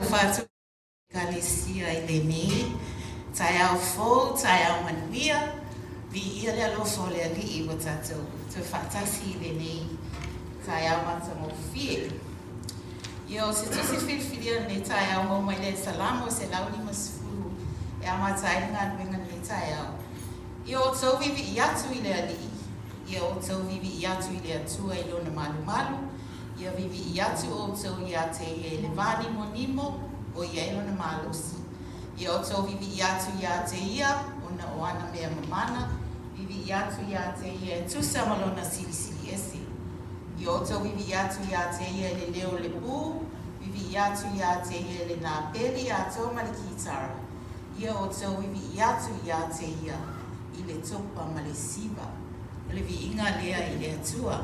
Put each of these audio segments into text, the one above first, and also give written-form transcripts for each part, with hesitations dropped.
Fatu Galicia Ileni, Tayao Fo, Tayao Manuia, Vi Ilalo Fole Ali, Watato, to Fatasi Ileni, Tayao Matamofi. Yo, se tu se filfilia ne Tayao Momoile Salamo, se launimus fu, e Amataingan Wingan ne Tayao. Yo, so vivi Yatu Ilali, yo, so vivi Yatu Ilatu, Ilona Malu Malu. Ia vivi iatu o tau ia te e levani monimo o ia ilo na malosi. Ia o tau vivi iatu ia te ia o na oana mea mamana. Vivi iatu ia te ia e tusa malona sili sili esi. Ia o tau vivi iatu ia te ia le leo le pu. Vivi iatu ia te ia le nā peli a tau malikitara. Ia o tau vivi iatu ia te ia i le topa ma le siva. O le vi inga lea i le atua.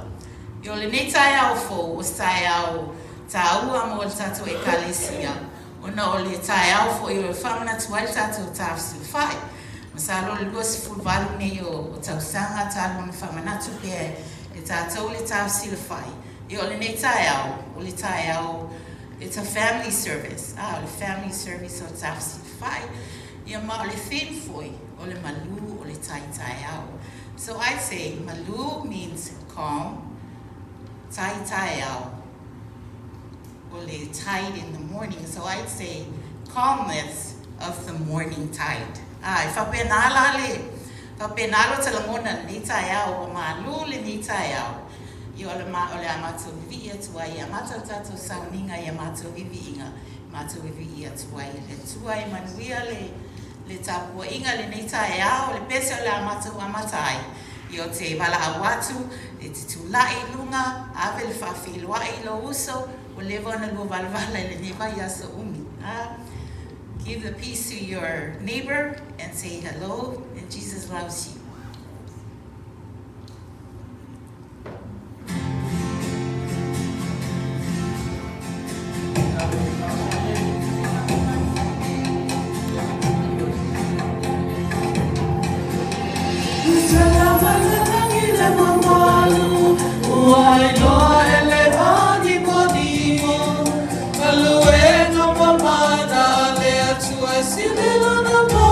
Yo le nei tai au fo, o tai au taua mo le tatou e kalesia. O na o le tai au fo, yo le whamana tua le tatou Tafesilafa'i. Masalo le lua sifuru valu nei o tausanga talo na whamana tu pe le tatou le Tafesilafa'i. Yo le nei tai au, o le tai au, it's a family service. Le family service o Tafesilafa'i. Ia ma o le thin foi, o le malu, o le tai au. So I'd say malu means calm. Tai au, or tide in the morning. So I'd say calmness of the morning tide. Whapenala te la mona ni tai au, o malu le ni tai au. I o le amatu vivi atua i amata tato sauninga i amatu vivi inga. Amatu vivi atua i le tua i manuia le tapua inga le ni tai au, le pese o le amatu amatai. Yo te wala awatu, e te tulai lunga, ave le whawhiloai lo uso, o lewa na lua wala le newa i asa umi. Give the peace to your neighbor and say hello, and Jesus loves you. Sili Laloulu,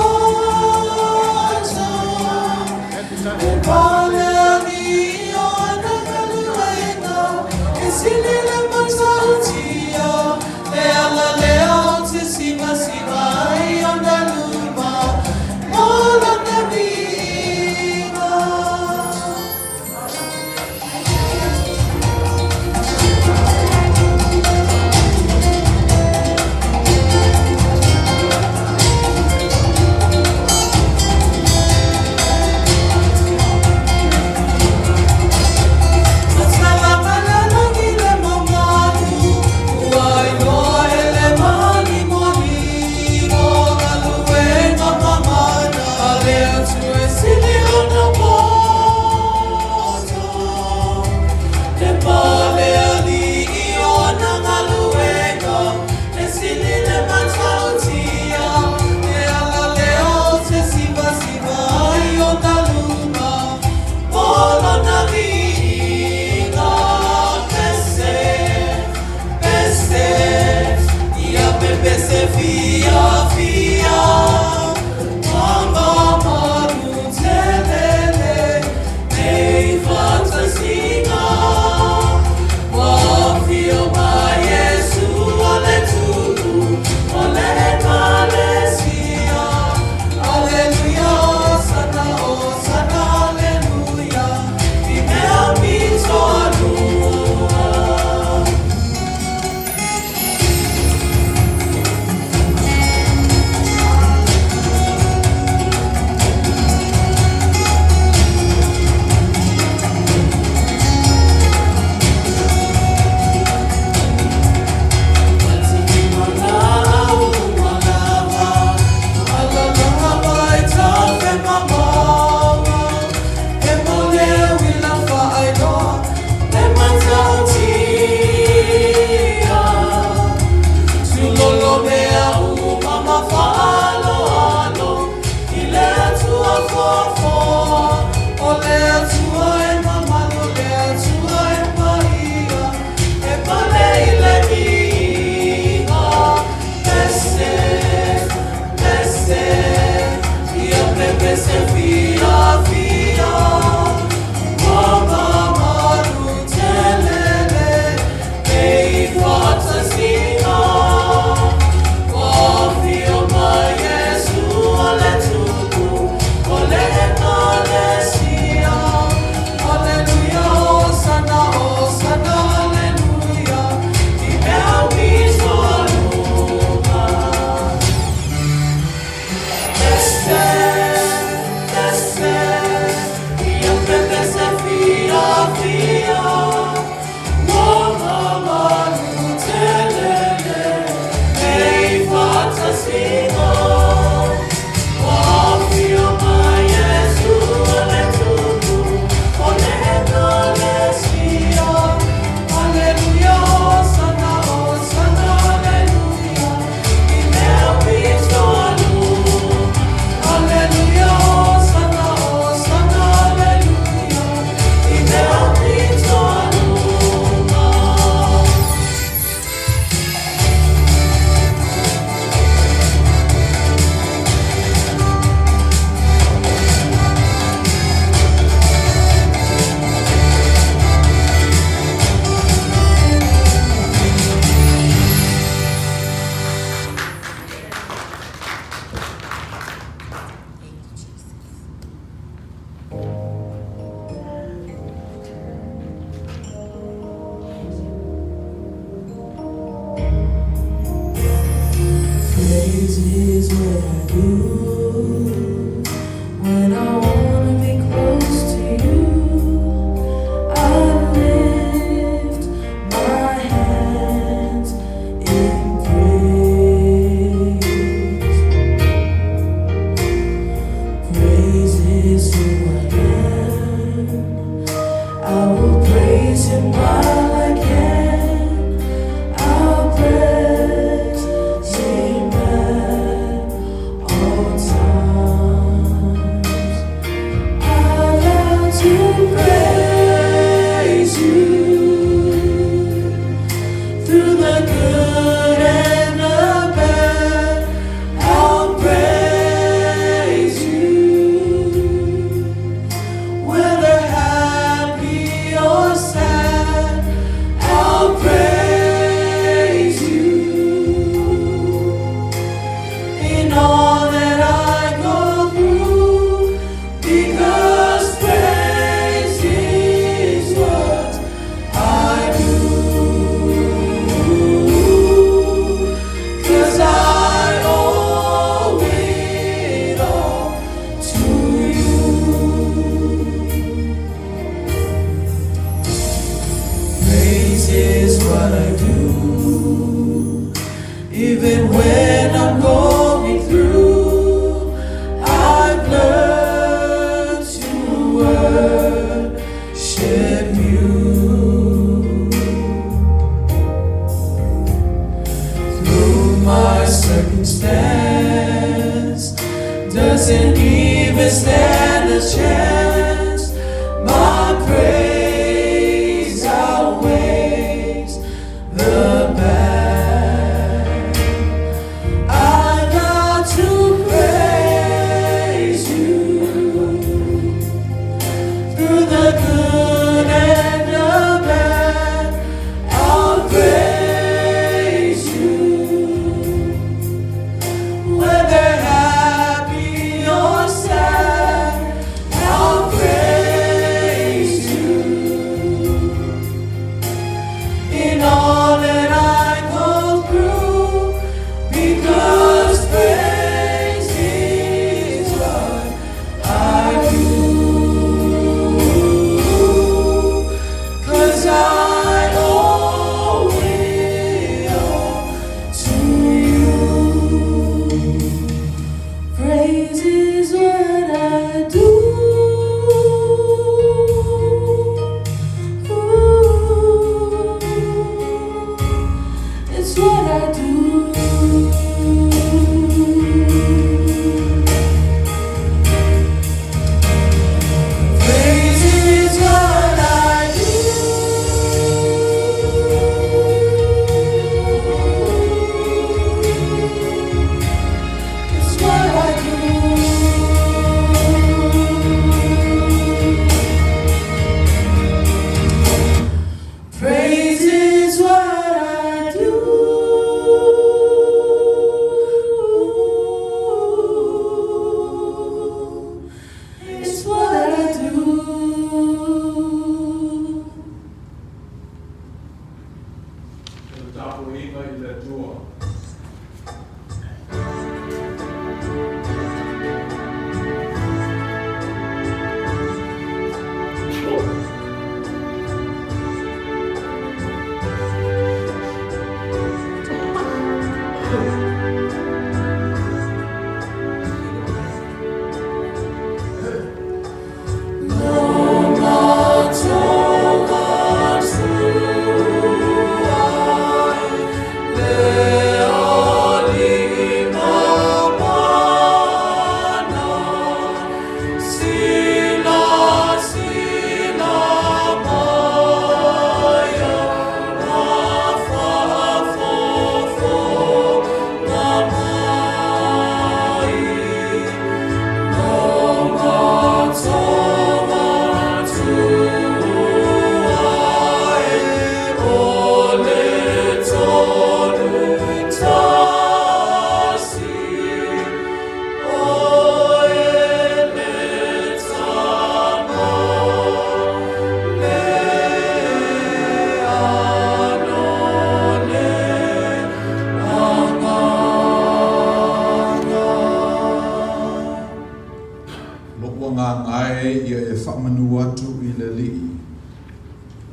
is what I do when I wanna be close to you. I lift my hands in praise. Praise is who I am. I will praise him while I can. I'll praise him at all times. I love to praise you through the good and the bad. I'll praise you whether happy or sad. I'll praise you in all that I go through, because praise is what I do. 'Cause I owe it all to you. Praise is what I do, even when I'm going through. I've learned to worship you through my circumstance. Doesn't even stand a chance. My praise outweighs the bad. I got to praise you through the good and the bad. I'll praise you whether happy or sad.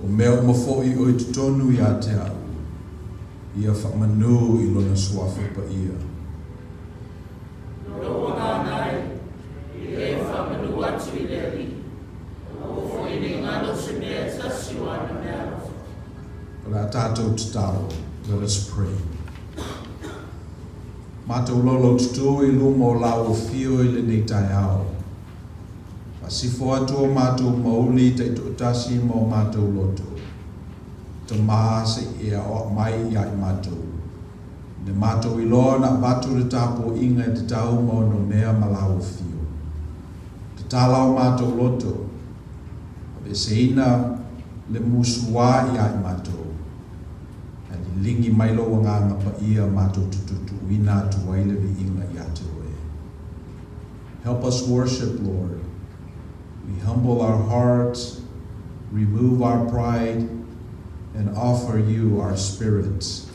O mea mafo'i o I tutonu I a te au. Ia whamanu I lona suafu pa ia. No nai, I whamanu atu I leri. O fwoi ni ngano se mea tasi wana mea rofa. Ora tātou tataro, let us pray. Mātou lolo tutu I lumo lau o fio I le nei tai ao. Pasifo atu o mātou mauli te tuatasi mo mātou loto. Te maa se ea o mai I ai mātou. Ne mātou I loa na batu le tāpo inga te tau mo no mea malau o fio. Te tālau mātou loto. Abe se ina le musua I ai mātou. Lingi mailo o nganga pa ia mātou tututu ina tu waile vi inga I ate oe. Help us worship, Lord. We humble our hearts, remove our pride, and offer you our spirits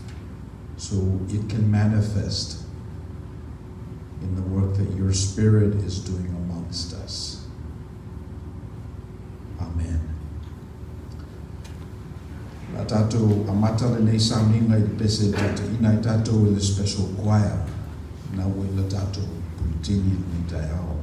so it can manifest in the work that your Spirit is doing amongst us. Amen. La tātou amata le nei sauninga I pese tata ina I tātou I le special choir na ui la tātou puitini ni tai ao.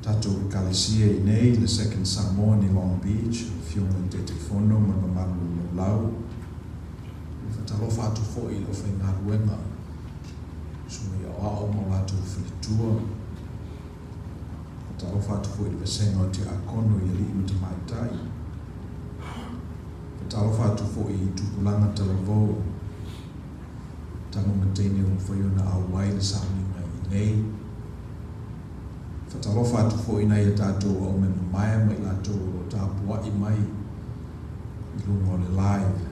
Tātou kalesia I nei, le second Samoan I Long Beach, fiona te te whono, mana maru lau. Whatalofa atu fo I lo whainga ruenga. Sumi o ao mo lātou whilitua. Whatalofa atu fo I le vesenga o te akono I li imu te maitai. Whatalofa atu fo I tupulanga talavou. Tango matene o whaiona a wai le sauninga I nei. Whatalofa atu fo ina I tātou au me mamaia mai lātou o tāpua I mai I lungo le live.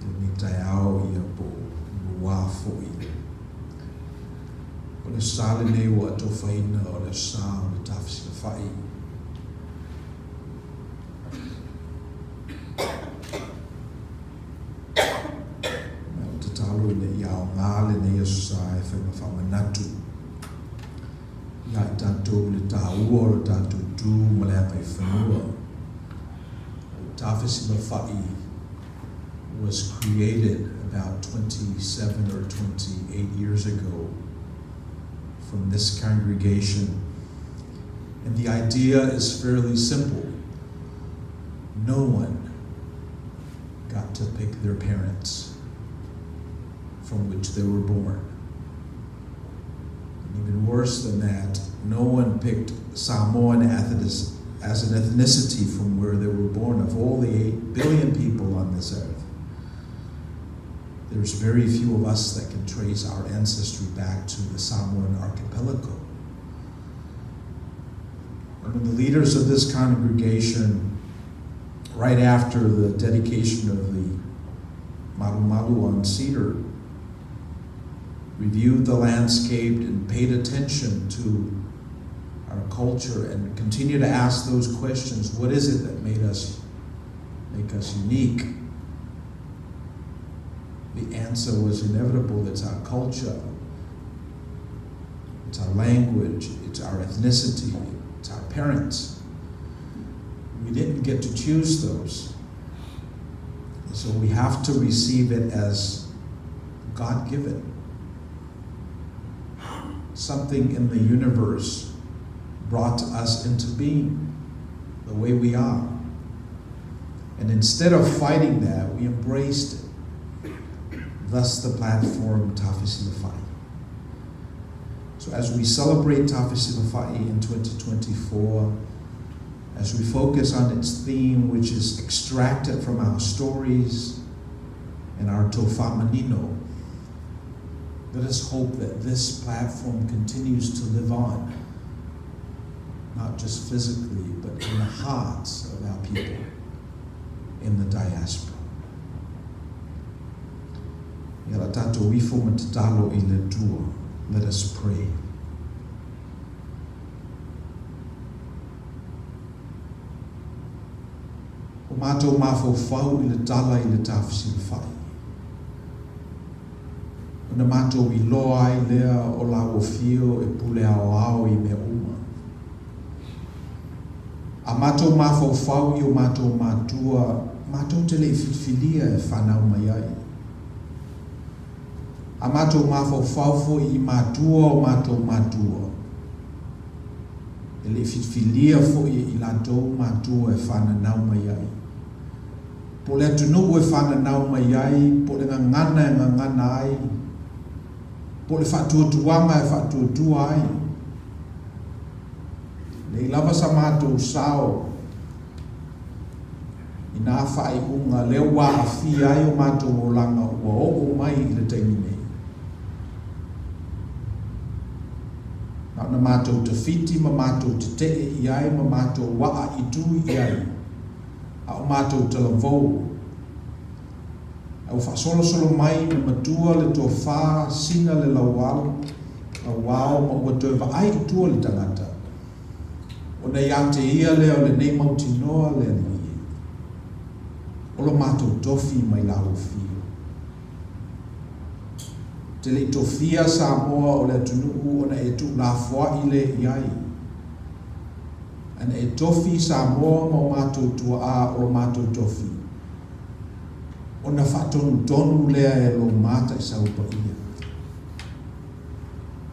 Te ni tai ao I a po mua fo I. O le sāle nei o ato whaina o le sā o le Tafesilafa'i. Me o te talo le I ao ngāle nei a sā e whaima whamanatu. ia tātou le tāua o tātou tū ma le atai whanua. Tafesilafa'i was created about 27 or 28 years ago from this congregation. And the idea is fairly simple. No one got to pick their parents from which they were born. And even worse than that, no one picked Samoan as an ethnicity from where they were born. Of all the 8 billion people on this earth, there's very few of us that can trace our ancestry back to the Samoan archipelago. And when the leaders of this congregation, right after the dedication of the Maru on Cedar, reviewed the landscape and paid attention to our culture and continue to ask those questions, what is it that make us unique? The answer was inevitable. It's our culture, it's our language, it's our ethnicity, it's our parents. We didn't get to choose those. So we have to receive it as God-given. Something in the universe brought us into being the way we are. And instead of fighting that, we embraced it. Thus the platform Tafesilafa'i. So as we celebrate Tafesilafa'i in 2024, as we focus on its theme, which is extracted from our stories and our tofa manino, let us hope that this platform continues to live on, not just physically, but in the hearts of our people in the diaspora. Let us pray. O mātou mafofau I le tala I le Tafesilafa'i. O na mātou I loa ai lea o la ofio e pule ao I me uma. A mātou mafofau I o mātou mātua, mātou tele I whiwhilia e whanau mai ai. A mātou mafofau fo I mātua o mātou mātua. E le whiwhilia fo I lātou mātua e whanau mai ai. Po le atunu e whanau mai ai, po le ngangana ai, po le whatuatuanga e whatuatua ai. Le lava sa mātou sao, I nā whai unga leo wā a whi ai o mātou o langa ua o mai I le taimi nei. Na mātou te whiti, ma mātou te te I ai, ma mātou waa I tui I ai. A o mātou te lavou. A o whasolo mai na matua le tō whā sina le laualo, a wao ma ua tō ai I tua le tangata. O nei a te ia leo le nei mauti noa le ni. O lo mātou tofi mai lau fio. Te le tofia Samoa o le atunuu ona e tu la fwa I le iai. Ana e tofi Samoa ma o mātou tua a o mātou tofi. Ona whatonu lea e lo mata I saupa ia.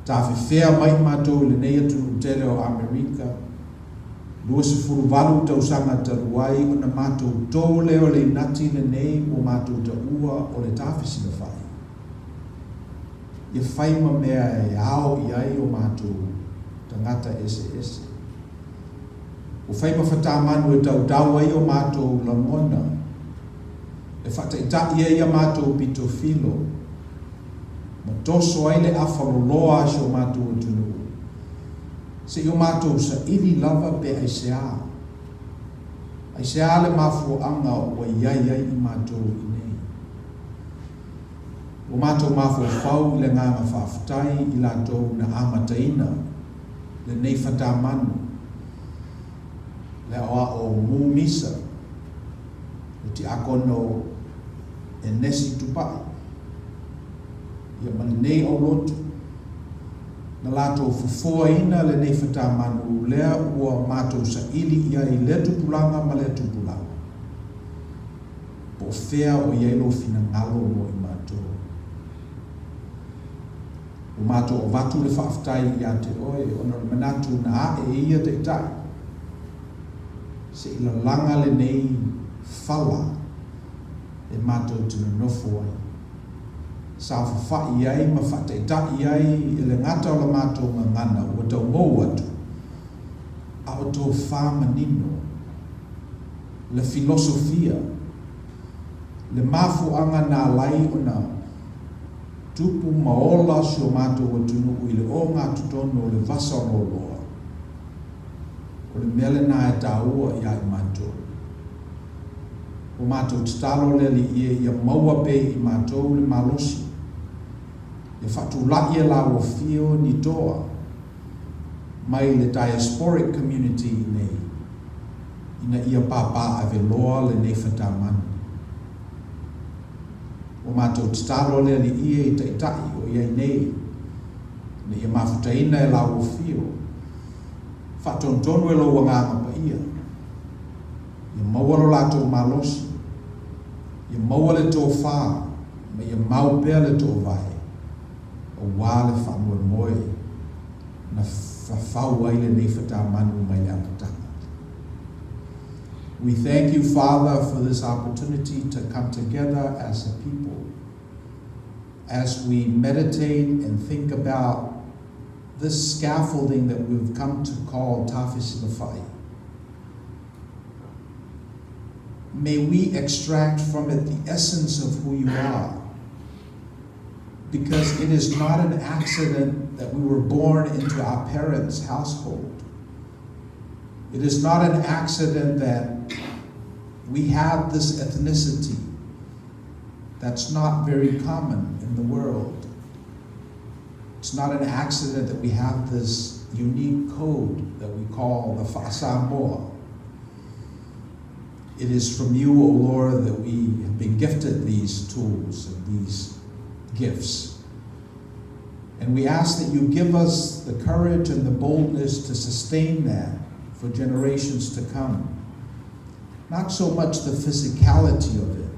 Ta whiwhea mai mātou le nei atunu tele o Amerika. Lua se furuwalu tau sanga taruai o na mātou tō leo le nati le nei o mātou ta ua o le Tafesilafa'i. Ia whaima mea e ao I ai o mātou tangata ese. O whaima whatamanu e tau ai o mātou langona. E whataitai e ia mātou pito filo. Ma toso ai le awhaloloa asio mātou o tunu. Se I o mātou sa ili lava pe aisea. Aisea le mafuanga o iai I mātou I nei. O mātou mafofau I le nganga whawhatai I lātou na amataina. Le nei whatamanu. Le oa o mū misa. Le ti akono e nesi tupai. Ia mani nei o lotu. Na lato fufua ina le nei whatamanu lea ua mātou sa ili ia I le tupulanga ma le tupulanga. Po whea o ielo fina ngalo mo I mātou. O mātou o watu le whaaftai ia te oe, ona le manatu na ae ia te tai. Se ila langa le nei whala e mātou tuna nofo ai. Sa whawhai ai ma whateitai ai e le ngata o la mātou ngana ua tau mou atu. A o tō whamanino, le filosofia, le mafuanga nā lai o nā tupu maola si o mātou o tunu I le o ngā tutono o le vasa o loa. O le mele nā e tāua I ai mātou. O mātou tatalo leli ia maua pe I mātou le malosi. E whatulai e la o fio ni toa mai le diasporic community nei. Ina ia papa a veloa le nei whatamanu. O mātou tatalo leli ia I taitai o ia nei. Ne ia mawhutaina e la o fio. Whatontonu e lo wanganga pa ia. Ia maua lo lātou malosi. Ia maua le tō whā. Ma ia mau pēr le tō vai. O wale whamoe moe. Na whawhau ai le nei whatamanu mai le akatanga. We thank you, Father, for this opportunity to come together as a people. As we meditate and think about this scaffolding that we've come to call Tafesilafa'i. May we extract from it the essence of who you are. Because it is not an accident that we were born into our parents' household. It is not an accident that we have this ethnicity that's not very common in the world. It's not an accident that we have this unique code that we call the Samoan. It is from you, O Lord, that we have been gifted these tools and these gifts. And we ask that you give us the courage and the boldness to sustain that for generations to come. Not so much the physicality of it,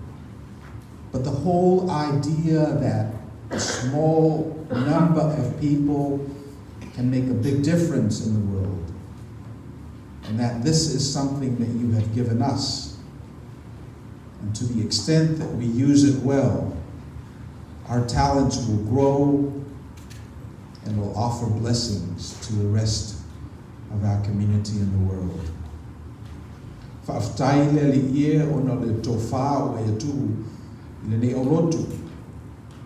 but the whole idea that a small number of people can make a big difference in the world. And that this is something that you have given us. And to the extent that we use it well, our talents will grow and will offer blessings to the rest of our community in the world. Whaaftai le li ie ona le tōwha o e atu le nei orotu.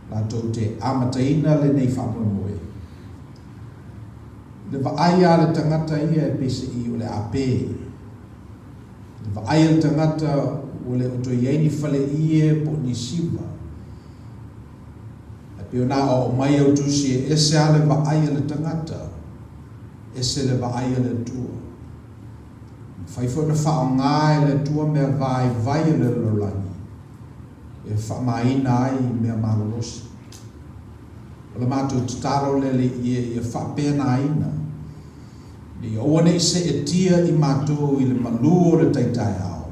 La tau te amataina le nei whamoe. Le vaaia le tangata ia e pese I o le ape. Le vaaia le tangata o le oto ieni whale ie po ni siwa. Piona o mai au tusi ese ale vaaia le tangata, ese le vaaia le tua. Whaifo na whaonga le tua mea vai le lolangi, e whamaina ai mea marolosi. O le mātou tataro lele I whapena aina, ni oane se e tia I mātou I le malu o le taitai ao.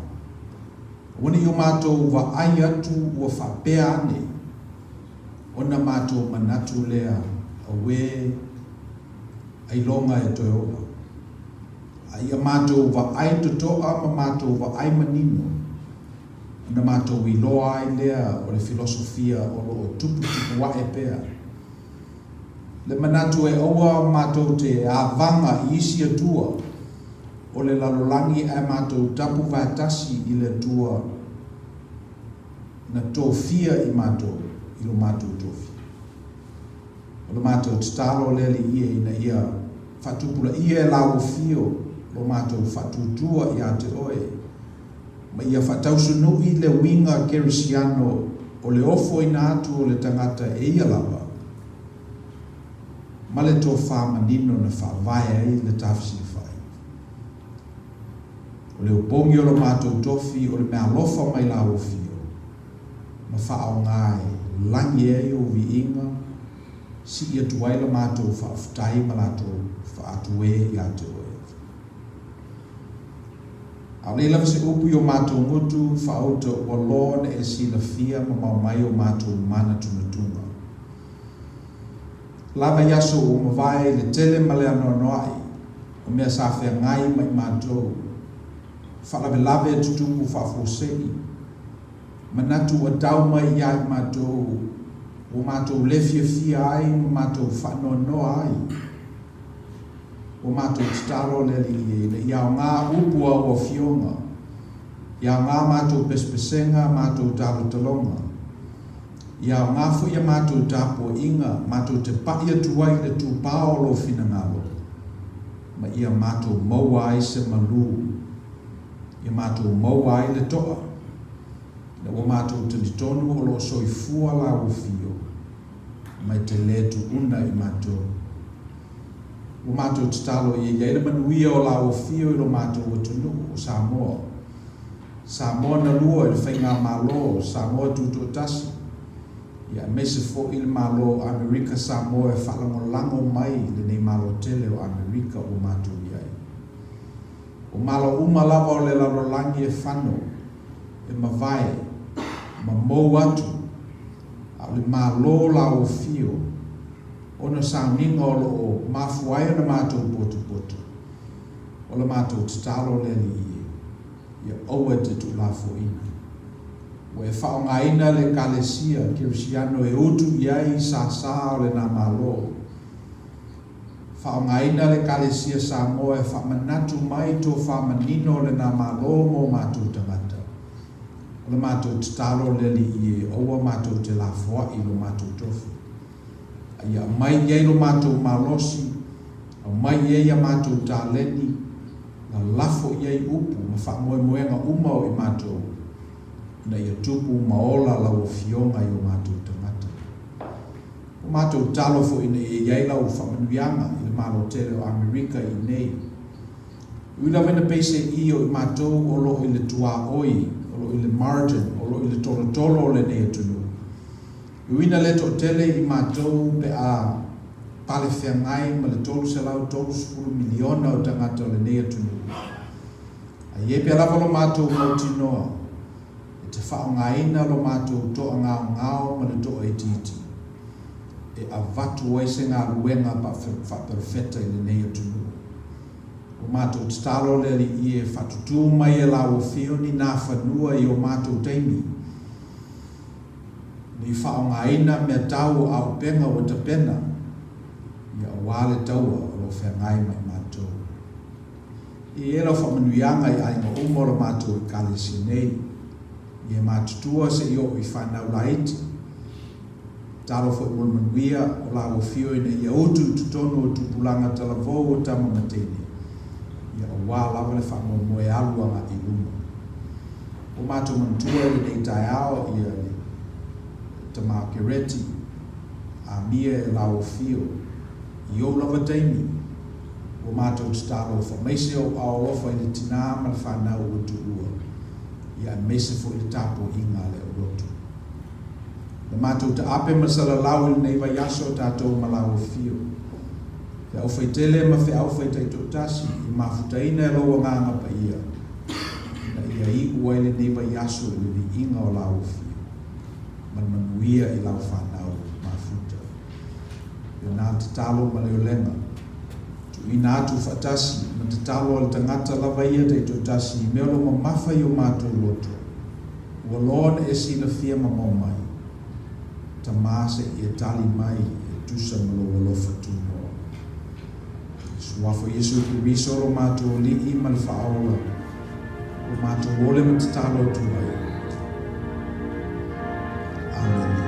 Oane I o mātou vaaia atu ua whapea ane, ona mātou manatu lea awe ai longa e toi ola. Ai a mātou wa ai totoa ma mātou wa ai manino. Ona mātou I loa ai lea o le filosofia o lo tupu wa e pea. Le manatu e oa mātou te avanga I isi atua o le lalolangi e mātou tapu vaitasi I le tua na tōwhia I mātou. I lo mātou tofi. O lo mātou tatalo lele ia ina ia whatupula ia e lau fio lo mātou whatutua I a te oe. Ma ia whatausunu I le winga kerisiano o le ofo ina atu o le tangata e ia lawa. Ma le tō whamanino na whawai le Tafesilafa'i. O le upongi o lo mātou tofi o le mea lofa mai lau fio. Ma whao ngai langi e o vi inga, si ia tuai la mātou whaafutai ma lātou whaatue i ate oe. Au leila se upu i o mātou ngutu whaauta o lona e sila fia ma maumai o mātou mana tunatunga. Lava yaso o mawai le tele ma le anoanoai o mea sa whea ngai mai mātou. Whalawe lawe e tutuku whaafosei. Manatu a tau mai iai mātou o mātou lefia fia ai mātou whanoanoa ai. O mātou titaro le li le iau ngā upua o fionga. Iau ngā mātou pespesenga, mātou talo talonga. Iau ngā fuia mātou tapo inga, mātou te paia tuai le tu paolo fina ngalo. Ma ia mātou maua ai se malu. Ia mātou maua ai le toa. Na o mātou te tonu o lo soifua la o fio. Mai te letu una i mātou. O mātou te talo i eile manuia o la o fio i lo mātou o tunu o Samoa. Samoa na lua i le whainga malo, Samoa tuto tasi. Ia mese fo il malo Amerika Samoa e whalango lango mai le nei malo tele o Amerika o mātou iai. O malo lava o le lalolangi e whano, e mawai, ma mou atu, a le malo la o fio, ona sauninga o lo mafuaia na mātou potu. O le mātou te talo le li ia oua te tu la fo ina. O e whaongaina le kalesia, kirisiano e utu iai sa o le na malo. Whaongaina le kalesia Samoa e whamanatu mai tō whamanino le na malo mo mātou tangata. O le mātou te talo le li i oua mātou te la foa i lo mātou tofu. Ia mai iei lo mātou malosi, au mai iei a mātou tāleni, na lafo iei upu, ma whamoemoenga umau i mātou, na ia tupu maola la o fionga i o mātou tangata. O mātou talo fo ina iei la o whamanuianga i le malo tere o Amerika i nei. Uila vena peise i o i mātou o lo i le tua oi, o lo i le margin, o lo i le tolo le nei atunu. Uina le to tele i mātou pe a pale whengai ma le tolu se lau 30 miliona o tangata le nei atunu. A ie pe lava lo mātou mautinoa, e te whaongaina lo mātou toa ngao ma le toa e titi. E a vatu waise ngā luenga pa whaperfeta i le nei atunu. O mātou te talo le li i e whatutu mai e lau o whioni nā whanua i o mātou teimi. Ni whaongaina mea tau au penga o ta pena, ia wale taua o lo whengai mai mātou. I ela whamanuianga i ainga umora mātou i kalesi nei, i e mātutua se i o i whanau laiti. Talo fo i mulmanuia o la o fio ina i autu tutonu o tupulanga talavou o tama matene. Ia o wā lava le whanau moe aluanga i luma. O mātou mantua i nei tai ao i a Tama Kereti, a mia e la o fio, i o lava teimi, o mātou te talo o whamaise o aolofa i le tina ma le whanau o tuua, i a mese fo i le tapo inga le o roto. Le mātou te ape masala lau i nei vai aso tātou ma la o fio, te au whaitele ma whi au whaitai tō tasi, i mawhutaina e loa nganga pa ia, na ia i ua i le nei vai aso i le inga o la o fio. Manuia i lau whanau mafuta. I nā te talo ma leo lenga. Tu i nā tu whatasi, ma te talo al tangata lava ia te tō tasi i meolo ma mawha i o mātou loto. Ua lona e sila fia ma mau mai. Ta māse i e tali mai e tusa ma lo lofa tu noa. Suafo Yesu ki risoro mātou li i ma le whaola. O mātou ole ma te talo tu mai. Amen.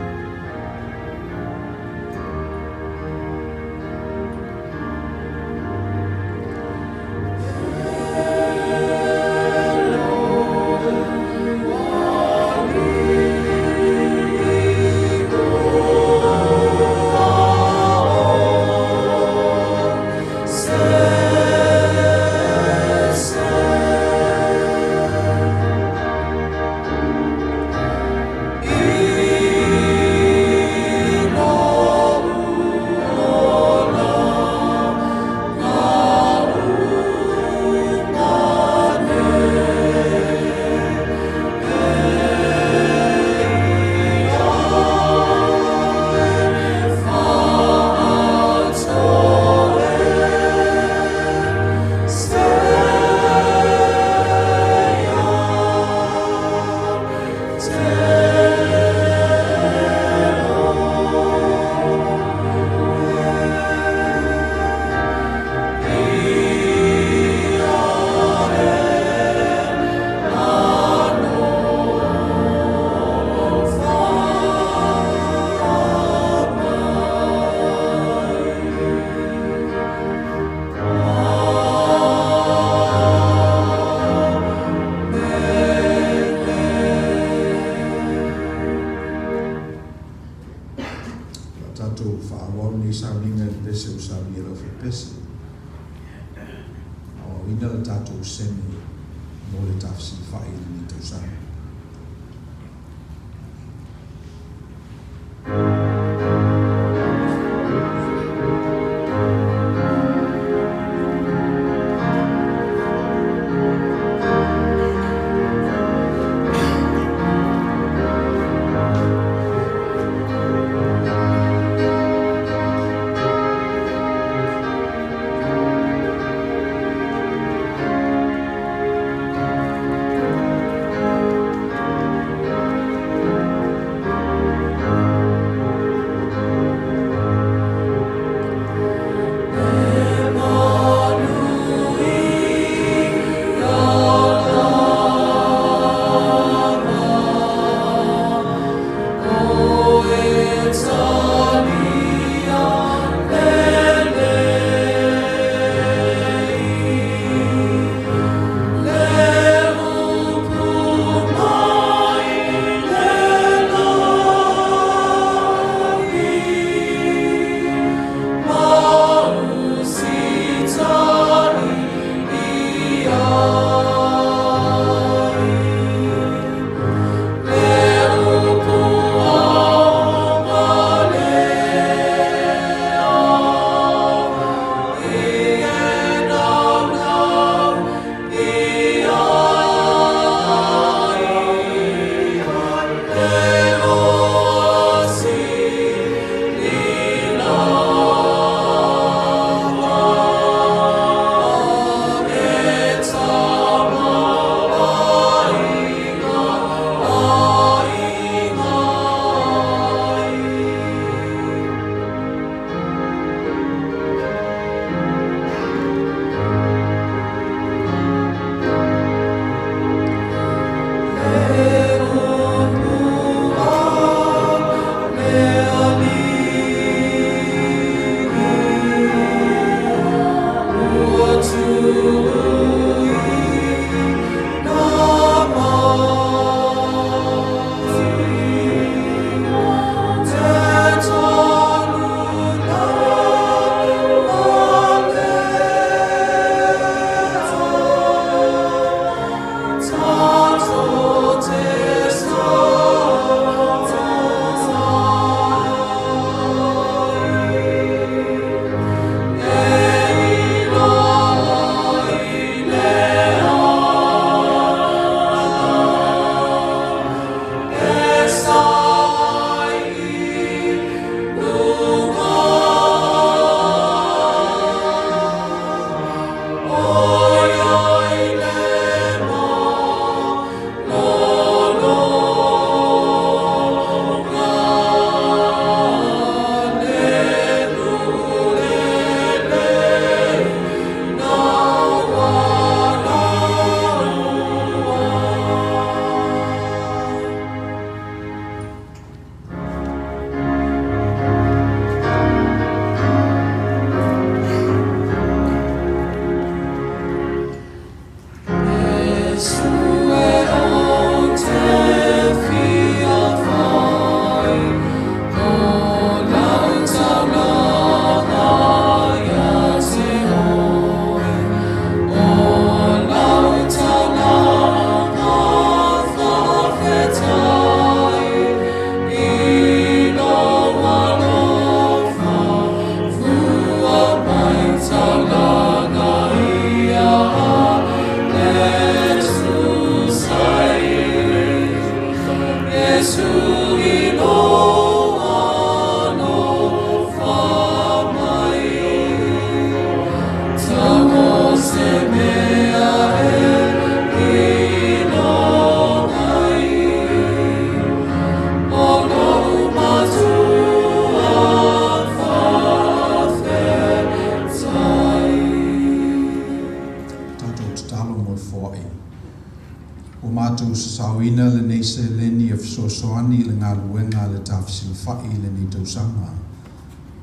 wina le tātou sene mo le Tafesilafa'i ni tausanga. Sawina le neise leni of sosoani le ngā luenga le Tafesilafa'i le ni tausanga.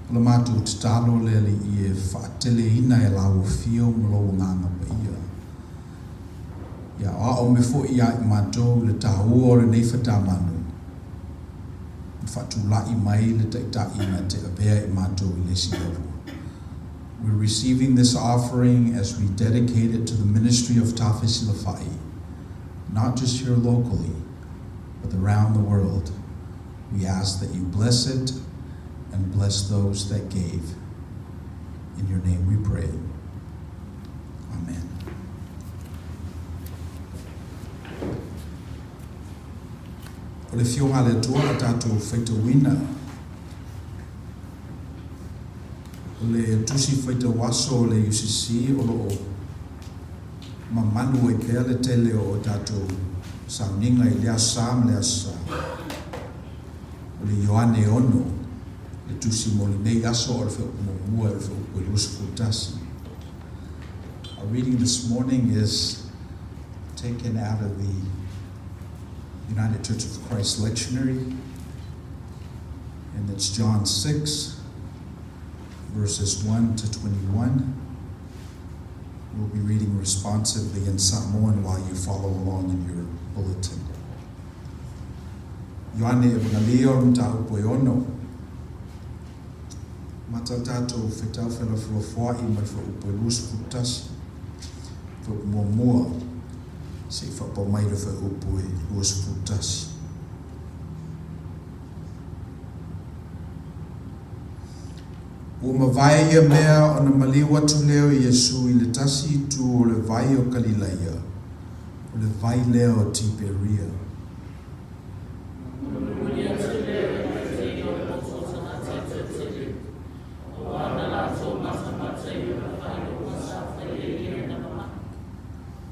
O le mātou tatalo le li I e whaatele ina e lau fio mlo nganga pa ia. Ia o me fo ia I mātou le tāua o le nei whatamanu. Whatulai mai le taitai ina te apea I mātou I le siaru. We're receiving this offering as we dedicate it to the ministry of Tafesilafa'i, not just here locally, but around the world. We ask that you bless it and bless those that gave. In your name we pray. Amen. O le fionga le tua a tātou whaitawina. O le tusi whaitawaso o le UCC o lo mamanu e pēr le tele o tātou sauninga I lea sam lea sa. O le Ioane ono, le tusi mo le nei aso o le whaumua o le whaupuelusu futasi. Our reading this morning is taken out of the United Church of Christ Lectionary, and it's John 6, verses 1 to 21. We'll be reading responsively in Samoan while you follow along in your bulletin. Ioane evangalio mta upoiono. Matatato Faiai mai whaupuelusu futasi. Whaumua. Se whapomaira whaupue luas futasi. Ua mawai ia mea o na maliwa tu leo Yesu I le tasi tu o le vai o Galileia, o le vai leo o Tiberia.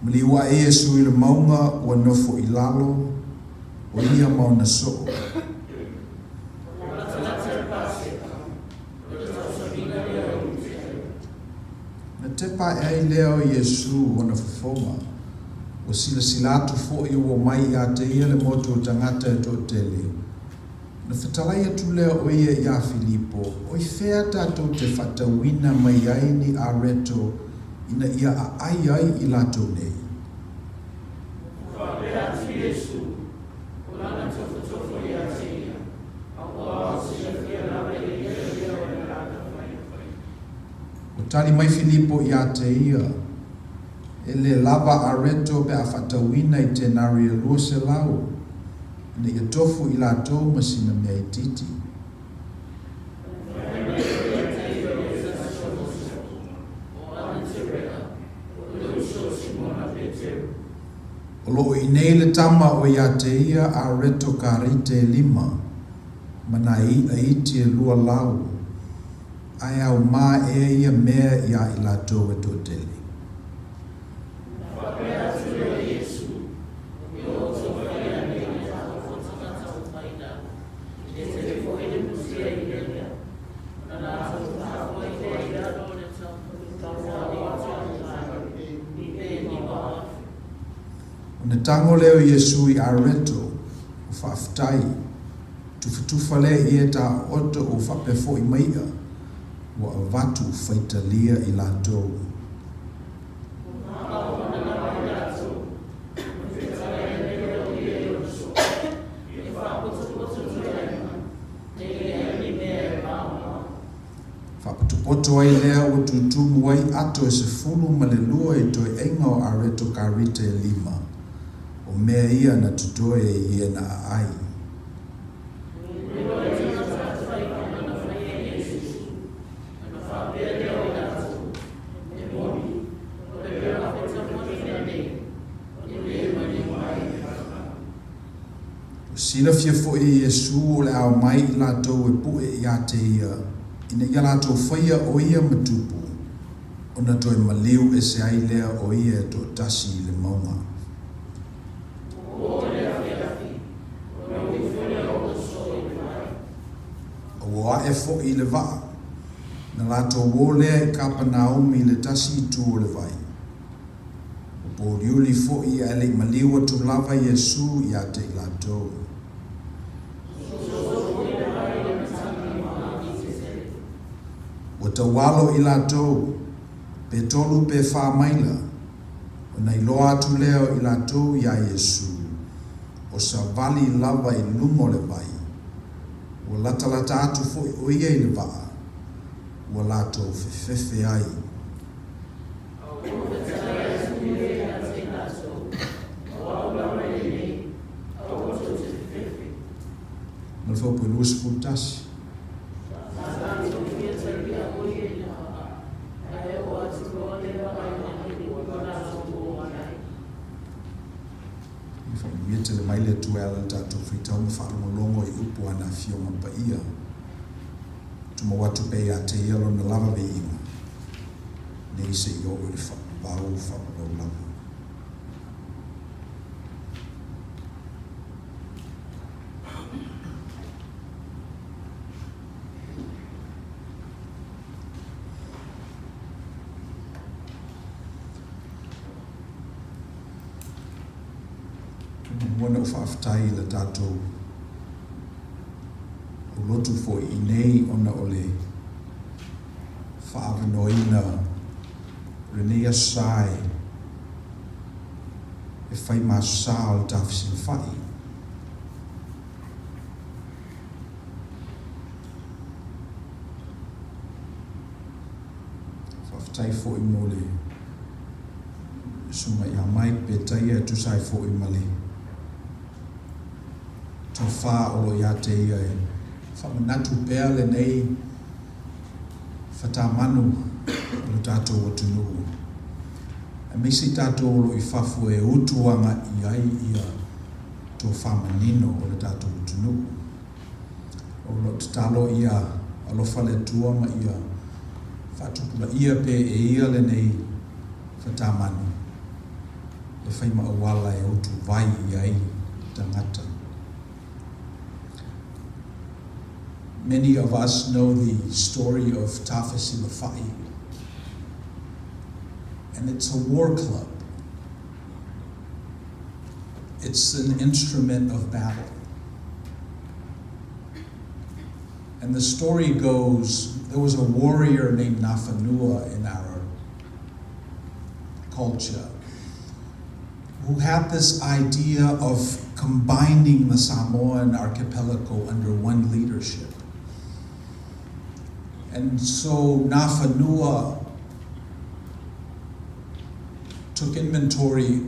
Maliwa e Yesu I le maunga ua nofo I lalo, o ia mauna so. Na tepa e leo Yesu o na fofonga, o silatu fo'i o mai a te ia le moto o tangata e to tele. Na whatalai atu leo o ia ia Filipo, o I whea tato te whatawina mai ai ni a reto, ina ia a ai I lato nei. O tali mai Filipo I a te ia, e le lava a reto pe a whatawina I te nari e lua se lau, ina ia tofu I lato masina mea I titi. O loo I nei le tama o ia te ia a reto ka rite 5, mana I a iti e lua lau, ai au mā e ia mea ia I lato e to tele. O na tango leo Yesu I a reto, o whaafitai, tufa le I e ta oto o whapefo I maia, wa avatu faitalia I lato. Whaputupoto ai lea o tutumu ai ato e se fulu ma le lua I toi enga o a reto ka rite 5, o mea ia na tutoe e ia na ai. Sila fia fo'i Yesu o le au mai I latou e pu'e I a te ia, ina ia latou whaia o ia matupu, o na toi maliu e se ai lea o ia e to tasi I le maunga. O a e fo'i le vaa, na latou o lea I Kapanaumi le tasi I tu o le vai. O po liuli fo'i e le maliu a tu lava Yesu I a te latou. O tawalo I latou, pe tolu pe whamaila, o nei loa atu leo I latou ia Yesu, o sa vali lava I lumo le vai, o latalata atu fo'i o ia I le vaa, ua lātou whewhewhe ai. Ma le whaupu lua sepultasi. Ia te le mai le tuela tātou whitau ma whaalongolongo I upu ana whionga pa ia. Tuma watu pei a te ialo na lava ve inga. Nei se I o I whao whaparau lava. Mwana whaafitai le tātou o lotu fo I nei ona ole whaavanoina Renea Sai e whai māsa o Tafesilafa'i. Whaafitai fo I mole suma I hamai pe taia tusai fo I male. Tō whā o ia te ia e whamanatu pēr le nei whatamanu o le tātou o tunuku. E Misi tātou o I whafu e utuanga I ai ia tō whamanino o le tātou o tunuku. O lo te talo ia alofa le tuama ia whatupula ia pe e ia le nei whatamanu. E whaima awala e utu vai I ai tangata. Many of us know the story of Tafesilafa'i, and it's a war club. It's an instrument of battle. And the story goes, there was a warrior named Nafanua in our culture who had this idea of combining the Samoan archipelago under one leadership. And so Nafanua took inventory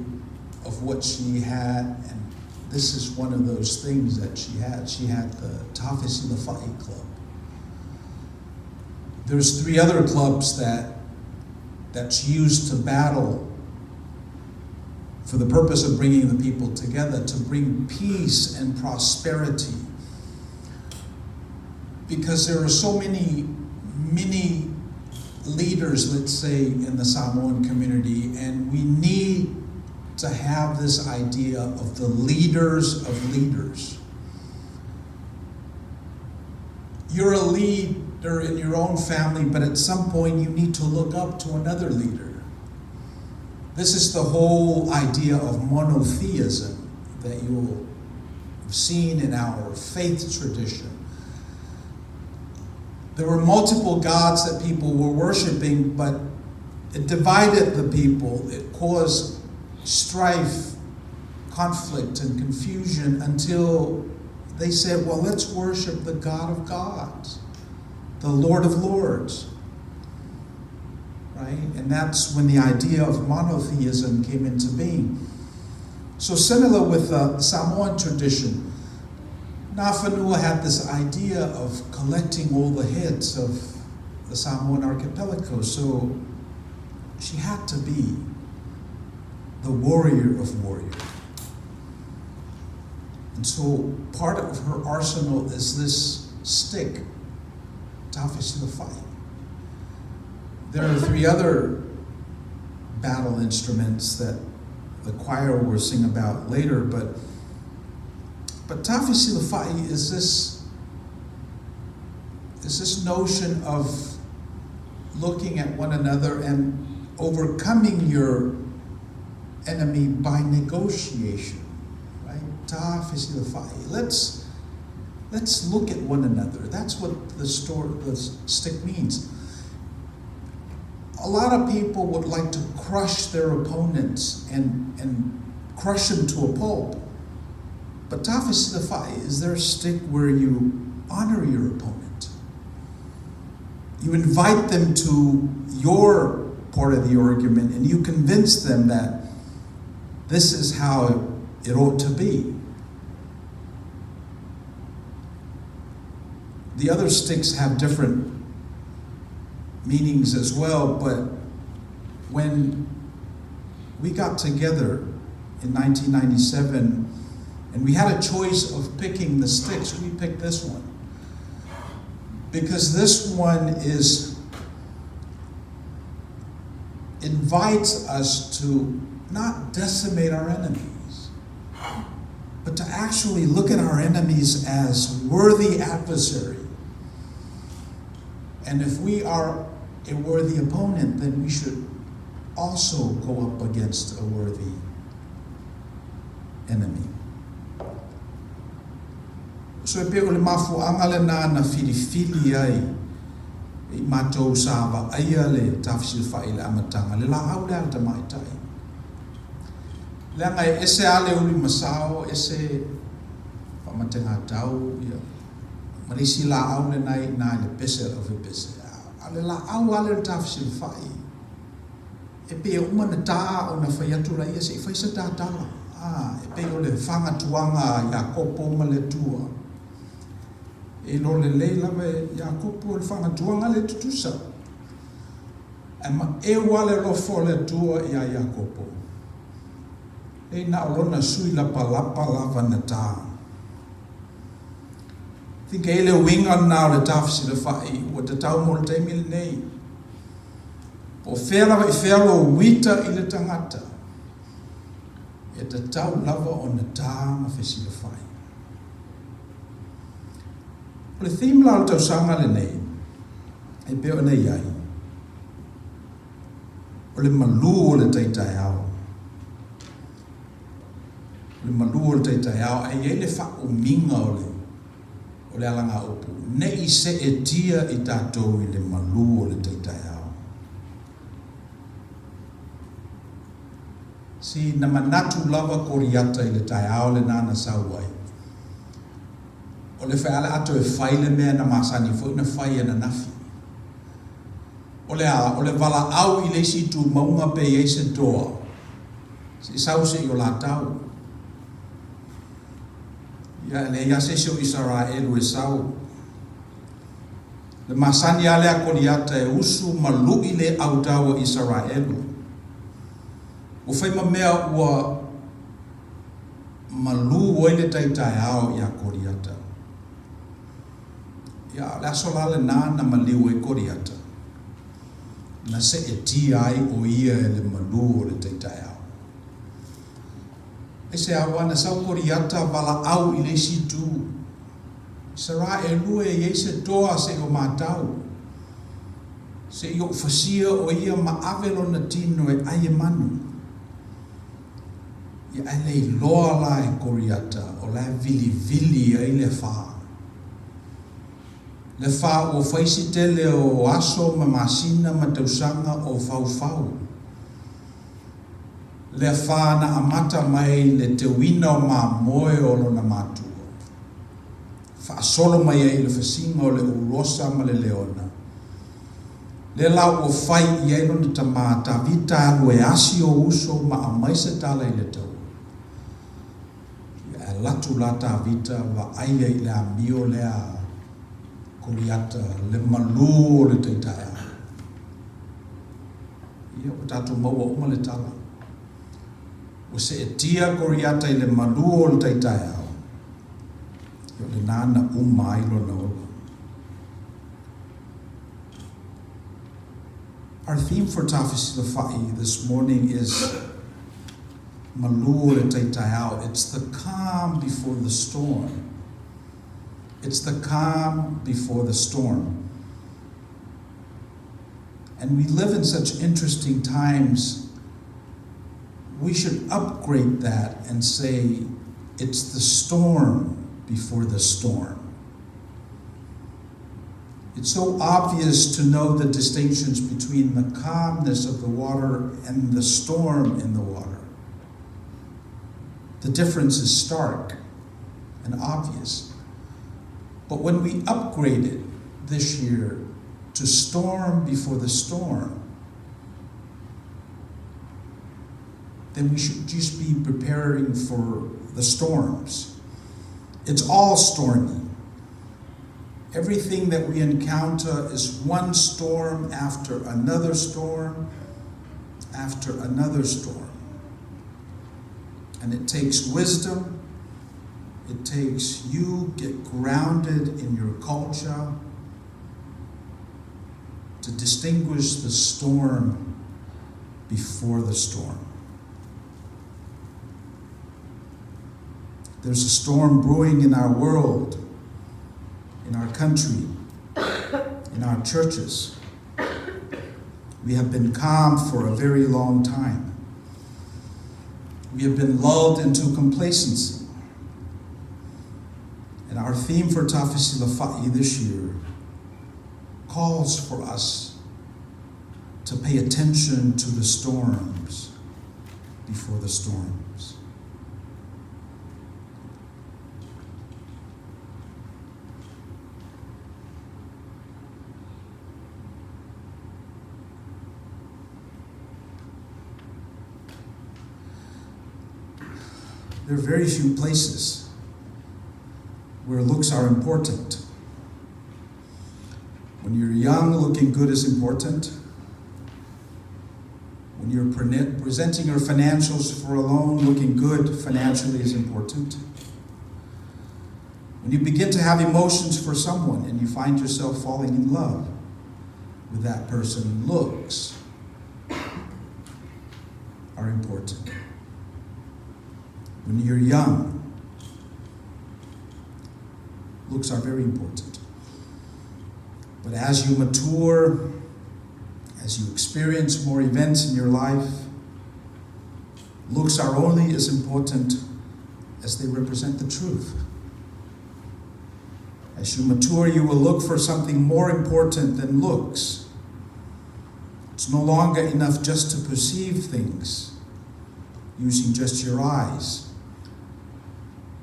of what she had, and this is one of those things that she had. She had the Tafesilafa'i club. There's 3 other clubs that she used to battle for the purpose of bringing the people together, to bring peace and prosperity. Because there are so many leaders, let's say, in the Samoan community, and we need to have this idea of the leaders of leaders. You're a leader in your own family, but at some point you need to look up to another leader. This is the whole idea of monotheism that you'll have seen in our faith tradition. There were multiple gods that people were worshiping, but it divided the people. It caused strife, conflict, and confusion until they said, well, let's worship the God of gods, the Lord of lords. Right? And that's when the idea of monotheism came into being. So similar with the Samoan tradition, Nafanua had this idea of collecting all the heads of the Samoan archipelago, so she had to be the warrior of warriors. And so part of her arsenal is this stick, Tafesilafa'i. There are 3 other battle instruments that the choir will sing about later, but Tafesilafa'i is this notion of looking at one another and overcoming your enemy by negotiation, right? Tafesilafa'i. Let's look at one another. That's what the stick means. A lot of people would like to crush their opponents and crush them to a pulp. But Tafesilafa'i is their stick where you honor your opponent. You invite them to your part of the argument and you convince them that this is how it ought to be. The other sticks have different meanings as well, but when we got together in 1997 and we had a choice of picking the sticks, we picked this one. Because this one invites us to not decimate our enemies, but to actually look at our enemies as worthy adversary. And if we are a worthy opponent, then we should also go up against a worthy enemy. So e pe o le mafuanga le na Fili I mātou sāwa aia le Tafesilafa'i le amatanga le la au le alta maitai. Le ngai ese ale uli masao ese whamatenga tau ia marisi la au le nai le pese o le pese. Ale la au ale le Tafesilafa'i. E pe umana tā o na whaiatu la ia se i whaisa tā tala. E pe o le whangatuanga ia kopo ma le tua. E lo le lawa Iakopo le whangatuanga le tutusa. E wale lo fo le tua ia Iakopo. E na olona sui la palapa lava na tā. Think e le winga na le Tafesilafa'i o te tau mo le taimi nei. O whera I whero wita I le tangata. E te tau lava o na tā ma Tafesilafa'i. O le theme la o tau sanga le nei, e pe o nei ai. O le malu o le taitai au. O le malu o le taitai au, ai e le wha o minga o le alanga opu. Nei se e tia I tātou I le malu o le taitai au. Si na manatu lava koriata I le tai au le nana sauai. O le whaale ato e whai le mea na masani fo ina whai ana nafi. O le wala au I le si tu maunga pe I se toa. Si sau se I o la tau. Ia le ia se o Israelu e sau. Le masani ale a koriata e usu malu I le au tau o Israelu. O whai ma mea ua malu o le taitai au I a koriata. Ia le asolale na maliu e koriata. Na se e ti ai o ia e le malu o le taitai au. E se awana sau koriata wala au I le situ. Sara e lue e se toa se o matau. Se I o fasia o ia maavelo na tino e aie manu. Ia ele loa la e koriata o la vili e le wha. Le wha o whaisi tele o aso ma masina ma tausanga o whau. Le wha na amata mai le te wina o ma moe o lona matua. Wha solo mai e le whasinga o le urosa ma le leona. Le lau o whai I eno ni tamata vita alu e asi o uso ma a maise tala I le tau. Ia e latu lata vita wa aia I le amio lea koriata le malu o le taitai au. Ia o tātou maua uma le tala. O se e tia koriata I le malu o le taitai au. Ia le nana uma I lona ola. Our theme for Tafesilafa'i this morning is malu o le taitai au. It's the calm before the storm. It's the calm before the storm. And we live in such interesting times, we should upgrade that and say, it's the storm before the storm. It's so obvious to know the distinctions between the calmness of the water and the storm in the water. The difference is stark and obvious. But when we upgraded this year to storm before the storm, then we should just be preparing for the storms. It's all stormy. Everything that we encounter is one storm after another storm after another storm. And it takes wisdom. It takes you get grounded in your culture to distinguish the storm before the storm. There's a storm brewing in our world, in our country, in our churches. We have been calm for a very long time. We have been lulled into complacency. And our theme for Tafesilafa'i this year calls for us to pay attention to the storms before the storms. There are very few places where looks are important. When you're young, looking good is important. When you're presenting your financials for a loan, looking good financially is important. When you begin to have emotions for someone and you find yourself falling in love with that person, looks are important. When you're young, looks are very important. But as you mature, as you experience more events in your life, looks are only as important as they represent the truth. As you mature, you will look for something more important than looks. It's no longer enough just to perceive things using just your eyes.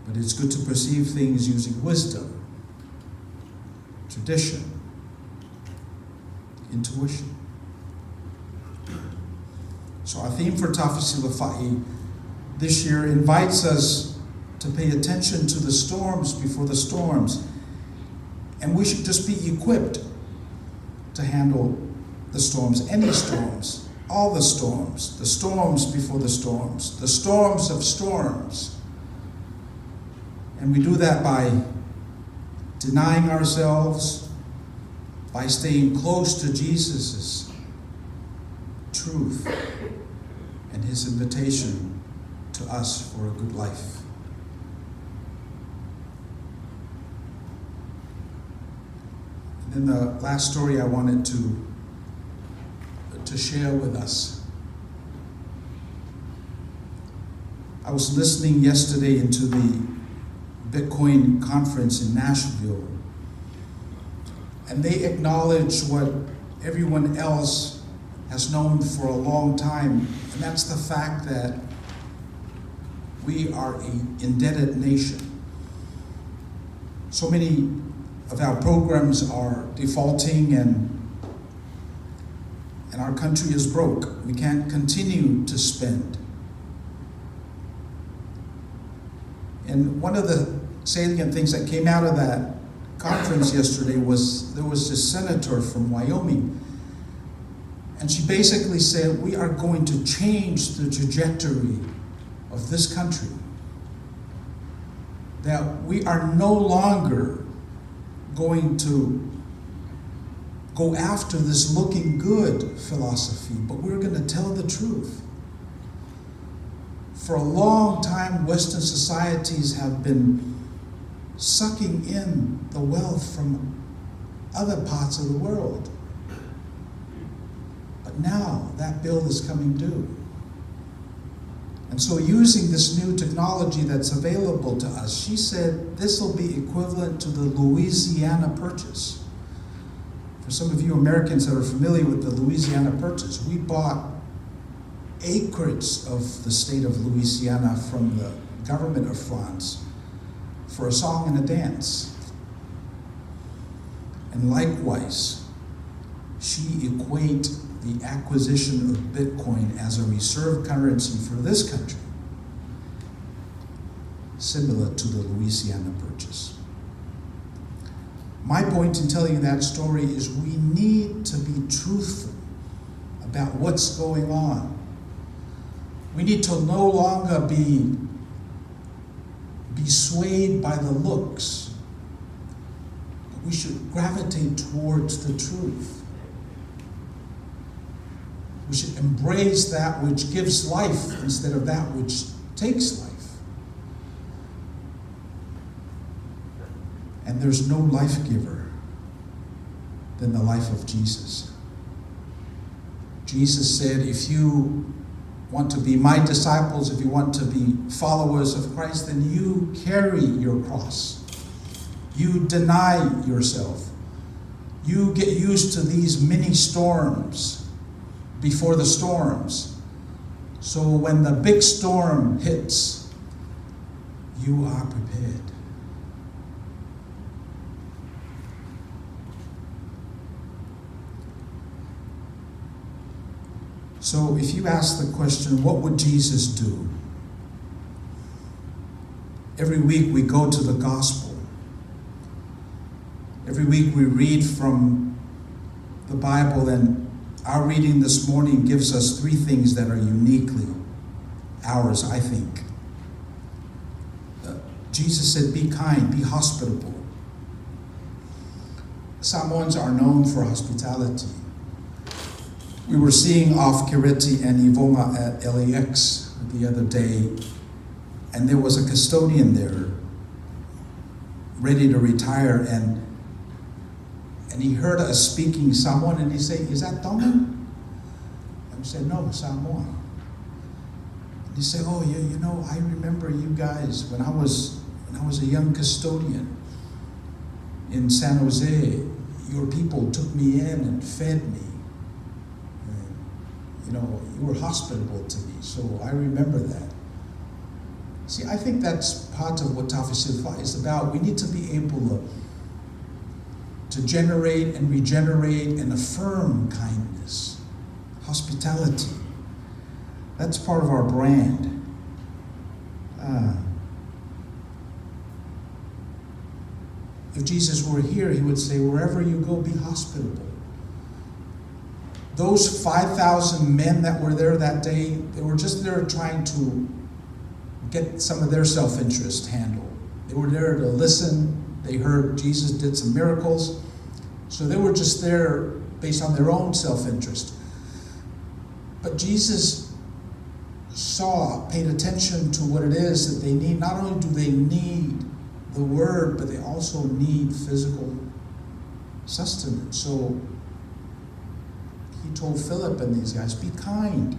But it's good to perceive things using wisdom, tradition, intuition. So our theme for Tafesilafa'i this year invites us to pay attention to the storms before the storms. And we should just be equipped to handle the storms, any storms, all the storms before the storms of storms. And we do that by denying ourselves, by staying close to Jesus' truth and his invitation to us for a good life. And then the last story I wanted to share with us. I was listening yesterday into the Bitcoin conference in Nashville, and they acknowledge what everyone else has known for a long time, and that's the fact that we are an indebted nation. So many of our programs are defaulting, and our country is broke. We can't continue to spend. And one of the salient things that came out of that conference yesterday was there was this senator from Wyoming, and she basically said, we are going to change the trajectory of this country. That we are no longer going to go after this looking good philosophy, but we're going to tell the truth. For a long time, Western societies have been sucking in the wealth from other parts of the world. But now that bill is coming due. And so using this new technology that's available to us, she said this will be equivalent to the Louisiana Purchase. For some of you Americans that are familiar with the Louisiana Purchase, we bought acreage of the state of Louisiana from the government of France for a song and a dance. And likewise, she equate the acquisition of Bitcoin as a reserve currency for this country, similar to the Louisiana Purchase. My point in telling you that story is we need to be truthful about what's going on. We need to no longer be swayed by the looks. We should gravitate towards the truth. We should embrace that which gives life instead of that which takes life. And there's no life giver than the life of Jesus. Jesus said, if you want to be my disciples, if you want to be followers of Christ, then you carry your cross. You deny yourself. You get used to these mini storms before the storms. So when the big storm hits, you are prepared. So if you ask the question, what would Jesus do? Every week we go to the gospel. Every week we read from the Bible, and our reading this morning gives us three things that are uniquely ours, I think. Jesus said, be kind, be hospitable. Samoans are known for hospitality. We were seeing off Kiriti and Ivonga at LAX the other day, and there was a custodian there ready to retire, and he heard us speaking Samoan, and he said, is that Tongan? And we said, no, Samoan. And he said, oh, yeah, you know, I remember you guys when I was a young custodian in San Jose. Your people took me in and fed me. You know, you were hospitable to me, so I remember that. See, I think that's part of what Tafesilafa'i is about. We need to be able to generate and regenerate and affirm kindness, hospitality. That's part of our brand. If Jesus were here, he would say, wherever you go, be hospitable. Those 5,000 men that were there that day, they were just there trying to get some of their self-interest handled. They were there to listen. They heard Jesus did some miracles. So they were just there based on their own self-interest. But Jesus paid attention to what it is that they need. Not only do they need the word, but they also need physical sustenance. So he told Philip and these guys, be kind.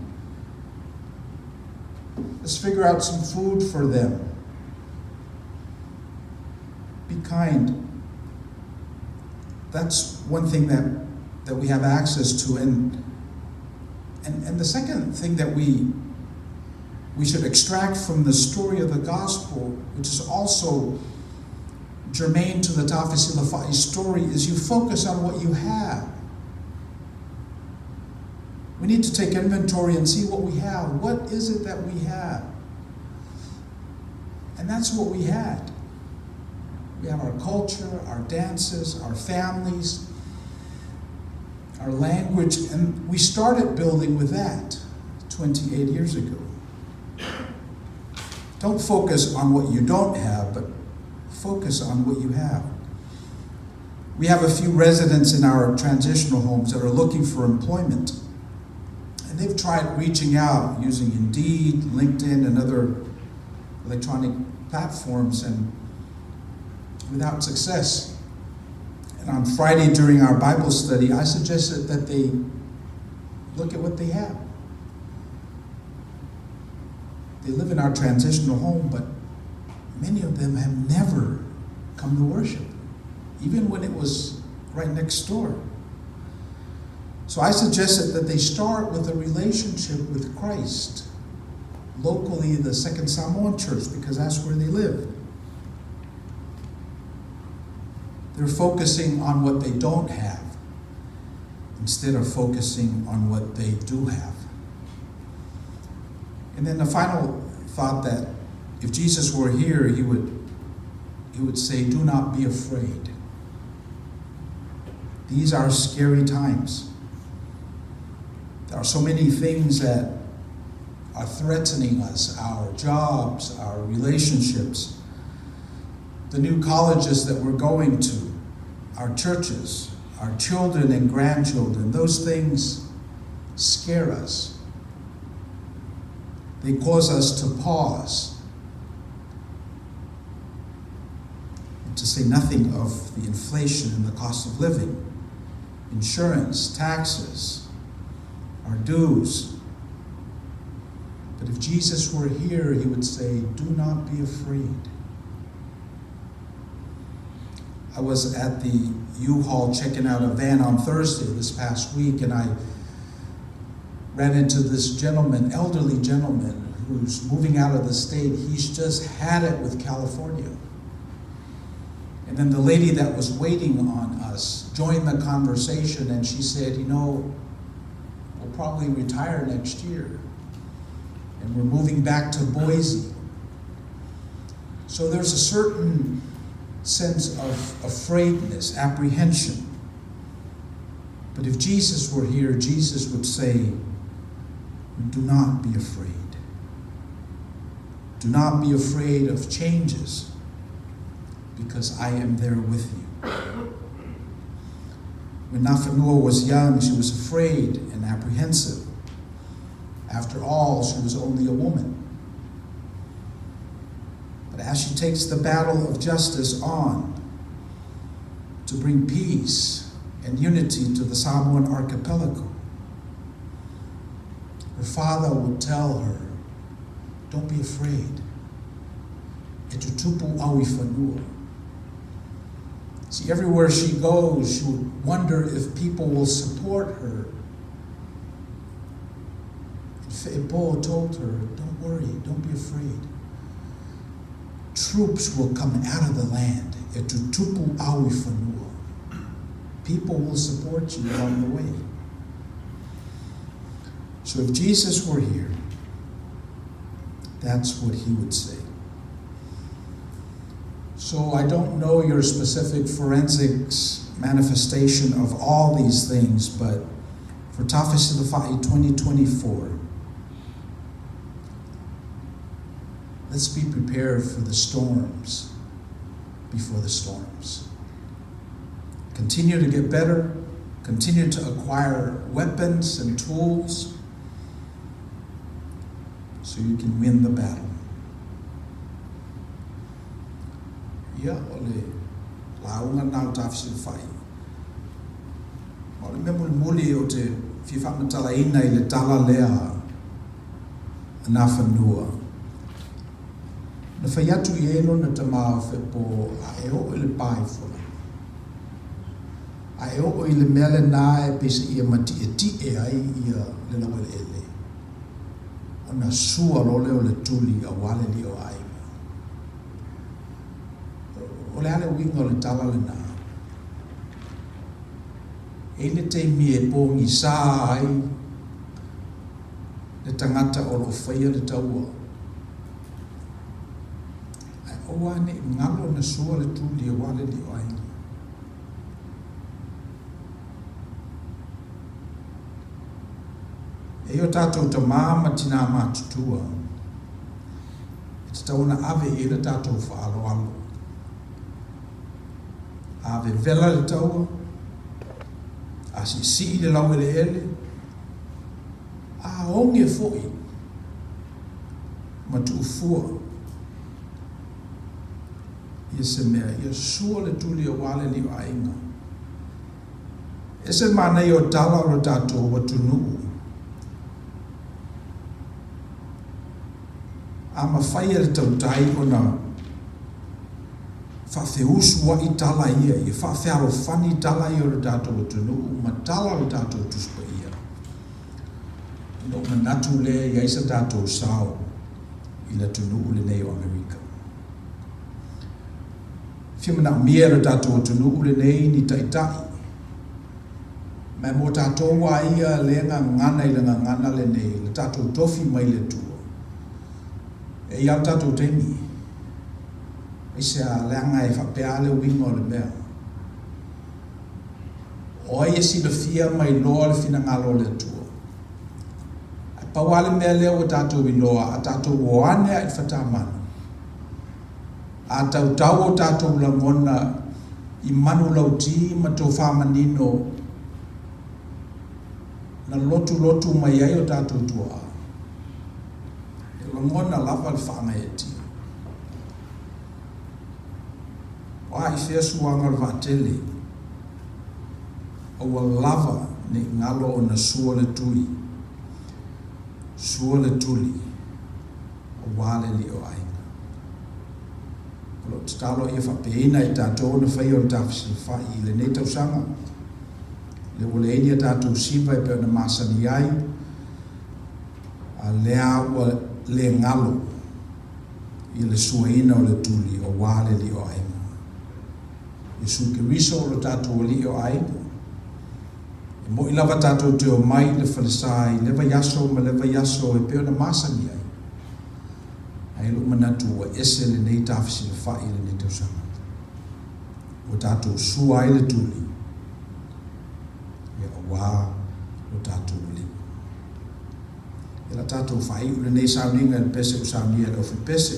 Let's figure out some food for them. Be kind. That's one thing that we have access to. And the second thing that we should extract from the story of the gospel, which is also germane to the Tafesilafa'i story, is you focus on what you have. We need to take inventory and see what we have. What is it that we have? And that's what we had. We have our culture, our dances, our families, our language, and we started building with that 28 years ago. Don't focus on what you don't have, but focus on what you have. We have a few residents in our transitional homes that are looking for employment. And they've tried reaching out using Indeed, LinkedIn, and other electronic platforms, and without success. And on Friday during our Bible study, I suggested that they look at what they have. They live in our transitional home, but many of them have never come to worship, even when it was right next door. So I suggested that they start with a relationship with Christ, locally the Second Samoan Church, because that's where they live. They're focusing on what they don't have. instead of focusing on what they do have. And then the final thought that if Jesus were here, he would say, do not be afraid. These are scary times. There are so many things that are threatening us, our jobs, our relationships, the new colleges that we're going to, our churches, our children and grandchildren. Those things scare us. They cause us to pause. To say nothing of the inflation and the cost of living, insurance, taxes, our dues. But if Jesus were here, he would say, do not be afraid. I was at the U-Haul checking out a van on Thursday this past week, and I ran into this gentleman, elderly gentleman, who's moving out of the state. He's just had it with California. And then the lady that was waiting on us joined the conversation, and she said, we'll probably retire next year. And we're moving back to Boise. So there's a certain sense of afraidness, apprehension. But if Jesus were here, Jesus would say, do not be afraid. Do not be afraid of changes, because I am there with you. When Nafanua was young, she was afraid and apprehensive. After all, she was only a woman. But as she takes the battle of justice on to bring peace and unity to the Samoan archipelago, her father would tell her, don't be afraid. E tutupu au ifanua. See, everywhere she goes, she would wonder if people will support her. Fe'epo told her, don't worry, don't be afraid. Troops will come out of the land. E tutupu au ifanua. People will support you along the way. So if Jesus were here, that's what he would say. So I don't know your specific forensics manifestation of all these things, but for Tafesilafa'i 2024, let's be prepared for the storms before the storms. Continue to get better, continue to acquire weapons and tools so you can win the battle. Ia ole launga nau Tafesilafa'i. Ole me muli o te whiwhamatalaina I le tala lea na whanua. Na whai atu I eno na tamau whepo a e o le pai whora. A e o I le mea le nā e pesa ia mati e ti e ai ia le lawa le ele. O na sua lole o le tuli a wale li o ai. O le ale winga o le tala le nā. E le te mi e pōngi sā ai le tangata o lo whaia le taua. Ai o ane ngalo na sua le tuli a wale li o ai. E o tātou ta māma tina mātutua. E te tauna ave e le tātou whaalo alo. Ave vela le taua, a si le lau ele ele, a onge foi, ma tu fua. Ia se mea, ia sua le tuli o wale li o ainga. E se mana I o tala o tātou wa tunuu. A ma whaia le tautai o na whawheusu wa I tala ia, I whawhearo whani tala ia o le tātou o tunuu, ma tala o le tātou tuspa ia. No manatu le I aisa tātou sao I le tunuu le nei o Amerika. Whiamana mea le tātou o tunuu le nei ni taitai. Me mo tātou wa ia lenga ngana I lenga ngana le nei, le tātou tofi mai le tua. E iau tātou teimi. E se a leanga e whapea le wingo le mea. O e si le fia mai loa le fina ngalo le tua. A pawale mea leo o tātou I loa, a tātou oane a I whatamana. A tau o tātou la ngona I manu lauti ma tō whamanino na lotu mai ai o tātou tua. E la ngona lava le whaanga e tia. Wa I whea suanga le vātele. O wa lava ne ngalo o na sua le tui. Sua le tuli. O wale li o ai. Lo talo ia whapeina I tātou na whai o Tafesilafa'i le nei tausanga. Le wale enia tātou siva I pēr na masani ai. A lea ua le ngalo. I le suaina o le tuli o wale li o ai. Yesu ke riso o le tātou li o ai. E mo ilava tātou te o mai le whalesai, lewa yaso ma lewa yaso e pēr na masani ai. Ai lo manatu o ese le nei Tafesilafa'i le nei tausanga. O tātou sua ai le tuli. E o wā o tātou li. E la tātou whai u le nei sauninga le pese o saunia le ofi pese.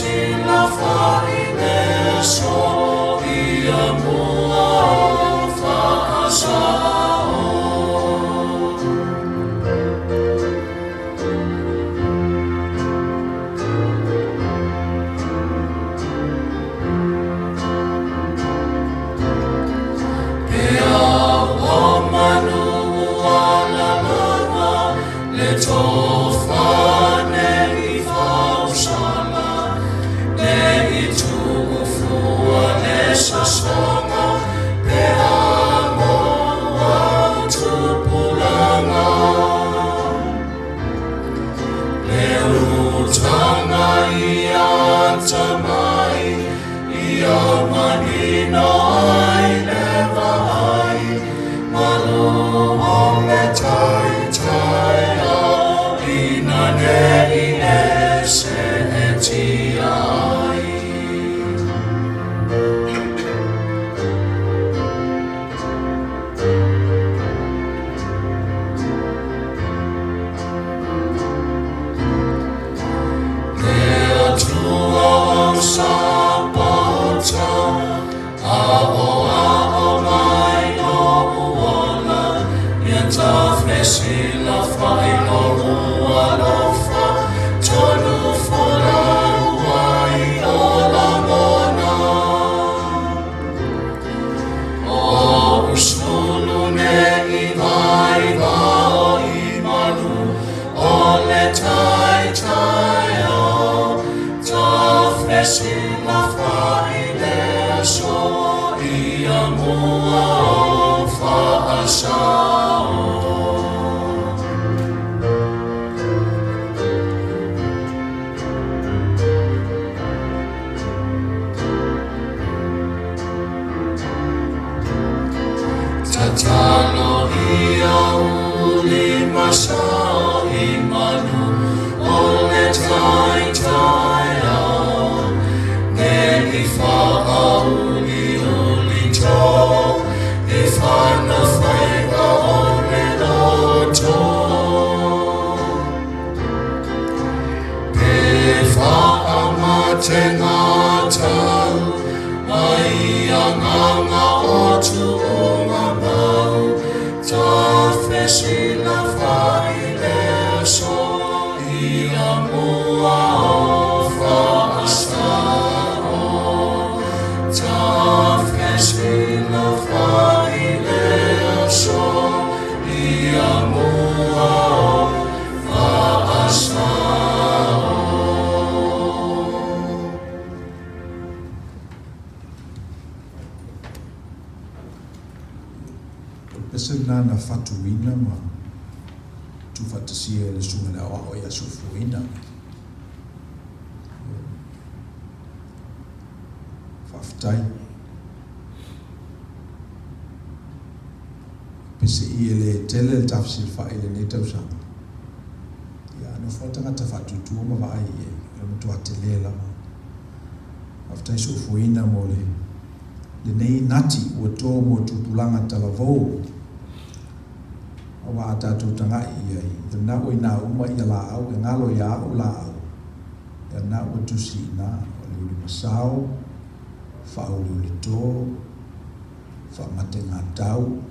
Tafesilafa'i me so ia mua whaasao. Pea o manu ala langa le tofane I whausala. Sasonga pe amo au tupulanga le utanga I atamai I amanino ai leva ai malu o me tai au ina nei ese etia ai. Tafesilafa'i lo'u alofa tonu folau ai o langona. O usulu ne I o I malu o le tai o Tafesilafa'i Tafesilafa'i leso ia mua o fa'asao. Tafesilafa'i leso ia mua o fa'asao. Pesena na fatuina ma tu fatasia le sunga na o ya sufuina. Faftai. Pese ile tele Tafesilafa'i le ne tausanga. Ya no fotanga ta fatutu ma vai e mo tu atelela. Faftai sufuina mo le nei nati o tō mo tupulanga talavou awa atatu tangai iai e na o ina uma i la au e ngalo ia o la au e na o tusina o le uli masao fa o le uli tō fa matenga tau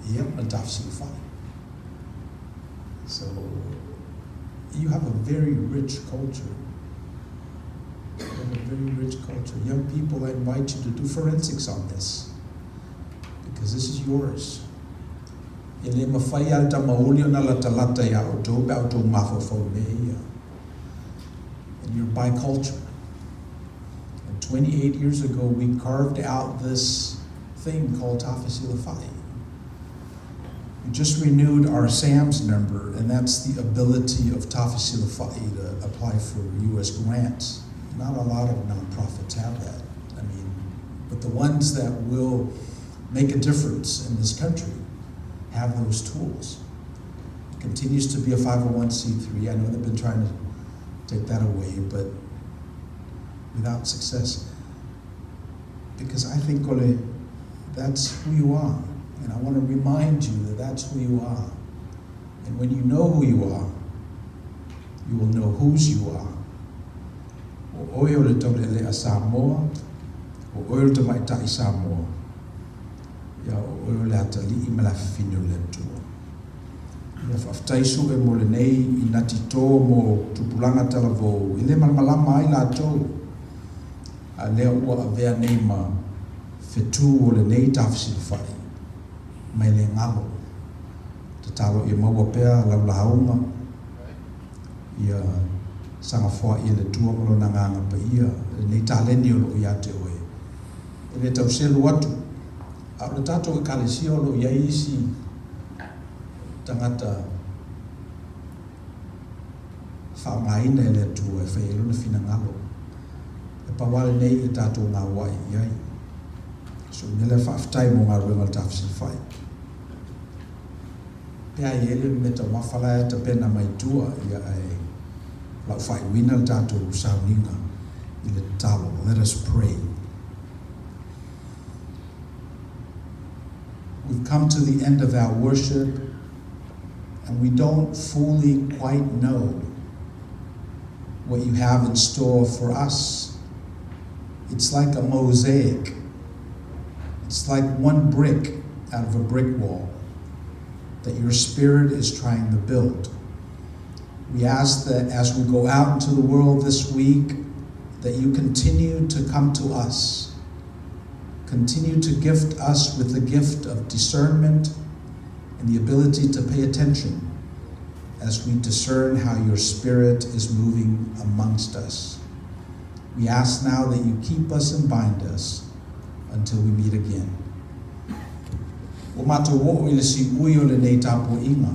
ia a Tafesilafa'i. So you have a very rich culture. You have a very rich culture. Young people, I invite you to do forensics on this, because this is yours. Ele mawhai alta mauli ona la talata ia o tō bea o tō mawhawhau mea. And you're bicultural. And 28 years ago, we carved out this thing called Tafesilafa'i. We just renewed our SAMS number, and that's the ability of Tafesilafa'i to apply for U.S. grants. Not a lot of nonprofits have that. I mean, but the ones that will make a difference in this country have those tools. It continues to be a 501c3. I know they've been trying to take that away, but without success. Because I think, Ole, that's who you are. And I want to remind you that that's who you are. And when you know who you are, you will know whose you are. O oe o le tole le a Samoa, o oe o te maitai Samoa, ia o oe o le atali I me la whiwhine o le tua. Ia whafitaisu e mo le nei I nati tō mo tupulanga talavou, I le malamalama ai la tō, a lea ua a vea nei ma whetu o le nei Tafesilafa'i, mai le ngalo, te talo I maua pea laulahaunga, ia sanga fua I le tua o na nganga pa ia nei taleni o lo ia te oe. E le tau selu atu. A o le tato I kalesi o lo ia isi tangata whaongaina e le tua e whaelo na whina ngalo. E pawale nei e tato ngā wai iai. So nele whaftai mo ngā ruenga Tafesilafa'i. Pea I ele me ta wafala e ta pena mai tua ia e la fai wina tato sauninga I le talo. Let us pray. We've come to the end of our worship, and we don't fully quite know what you have in store for us. It's like a mosaic. It's like one brick out of a brick wall that your spirit is trying to build. We ask that as we go out into the world this week, that you continue to come to us. Continue to gift us with the gift of discernment and the ability to pay attention as we discern how your Spirit is moving amongst us. We ask now that you keep us and bind us until we meet again. O mātou o i le singui o le nei tāpua inga.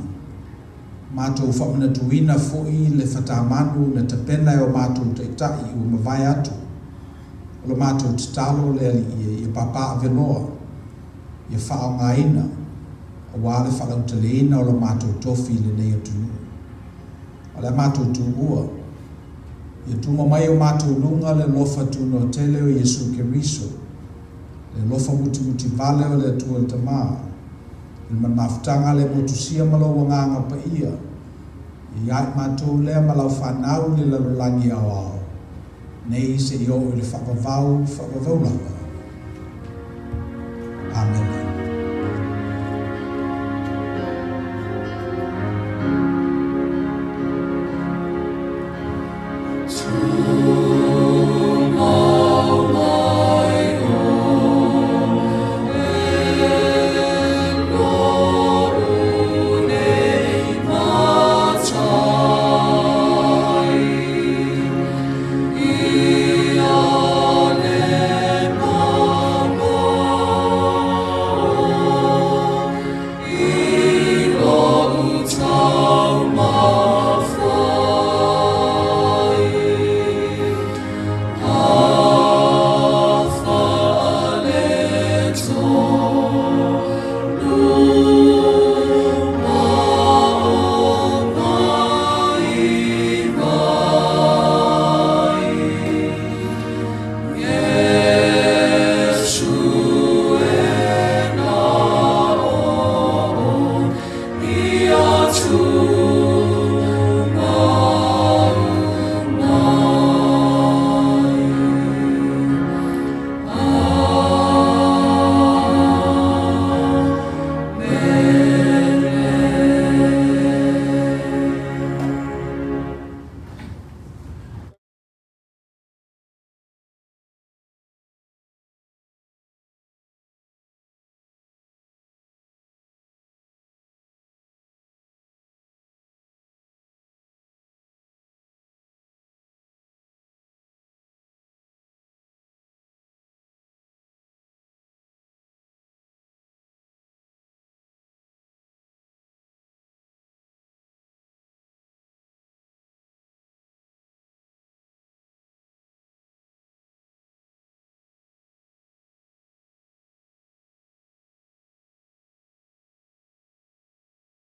Mātou whamana tuina fōi le whatamanu na tapena o mātou taitai o mawai atu. O le mātou tatalo le ali i papa aveloa, i whao ngaina, o wale whalau taleina o le mātou tofi le nei atunu. O le mātou tuua, i tuma mai o mātou lunga le lofa tuna o tele o Yesu Keriso, le lofa muti vale o le atua le tamaa, le manafutanga le motusia malo wanganga pa ia, i ai mātou lea malau whanau le lalolangi au au, nei se i o le whakavau lava. Amen.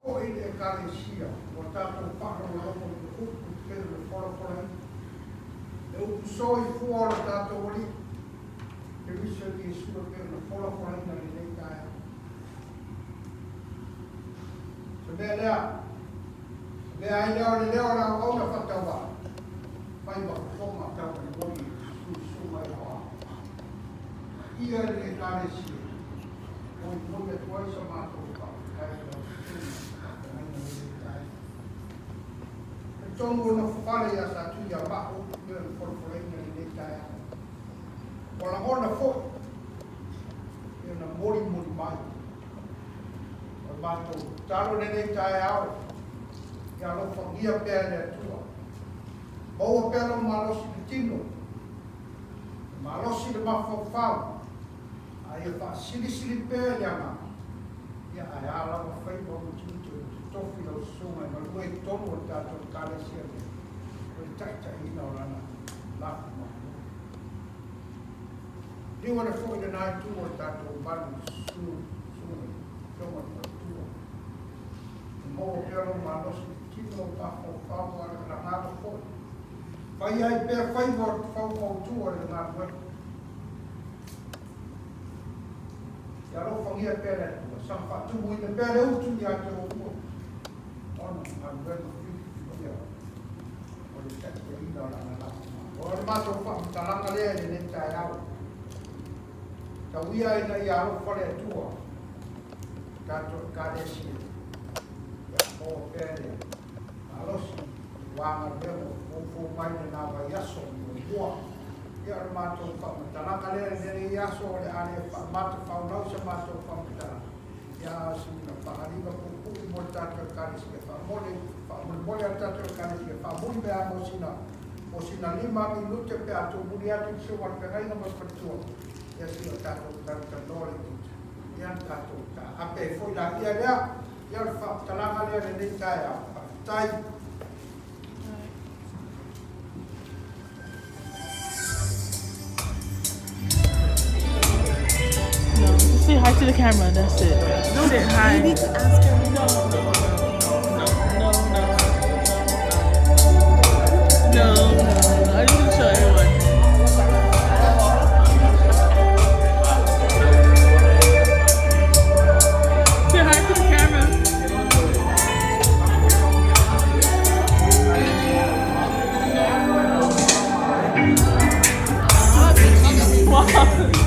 O i le kalesia, o tātou whakaro loko i upu kere le wharakorai. E upu so i fua o tātou oli, e risa ki e sura kere le wharakorai na le nei taia. So mea lea ai leo le leo rao au na whatawa. Mai wako whonga tau i woni su mai hoa. Ia le kalesia, o i moni atuai sa mātou whakakai leo. Tongo na whakare a sa tui a maho, ia na wharakoraina ni nei taia. O la mona fo, ia na mori mai. O mātou taro ne nei taia au, ia lo whangia pēr le atua. Maua pēr o malosi le tino, malosi le mawhawhau, a ia whaasili pēr le ama. Ia ai ala wa whaiwa mututu, tofi o sunga, ma lua i tono o tātou kālesia le. O i taita ina o rana, laku mahu. Liwa na fo i le nai tu o tātou manu sunga, tonga o tua. I moa pero manosi, tino o tātou whau ara na ngāta fo. Faiai pēr whaiwa o whau tua le ngā wenu. Ia lo whangia pēr e tua, sa whatumu i le pēr e utu i ate o ua. Ona, wenu whiwhia. O le tete ina o lana lana. O le mātou whamutalanga lea le ne tai au. Ta uia ina i alo whare atua. Tātou kāresia. Ia o pēr e. Alosi, wanga remo, o maina nā vai aso i o ua. Ia le mātou whamutalanga lea le i aso o le ale mātou whaunau sa mātou whamutalanga. Ia sina whaharima kuku mo tātou kāresia. Mole a tātou kāresia. Whamuri mea mo sina 5 minute pe atu muri atu ki sewa pengaina mas patua. Ia sina tātou nore kita. Ia tātou ka ape foi la ia lea. Ia le whaatalanga lea le nei tai a whaatai. No, just say hi to the camera, that's it. No, say hi. You need to ask her. No. I just want to show everyone. Say hi to the camera. Wow.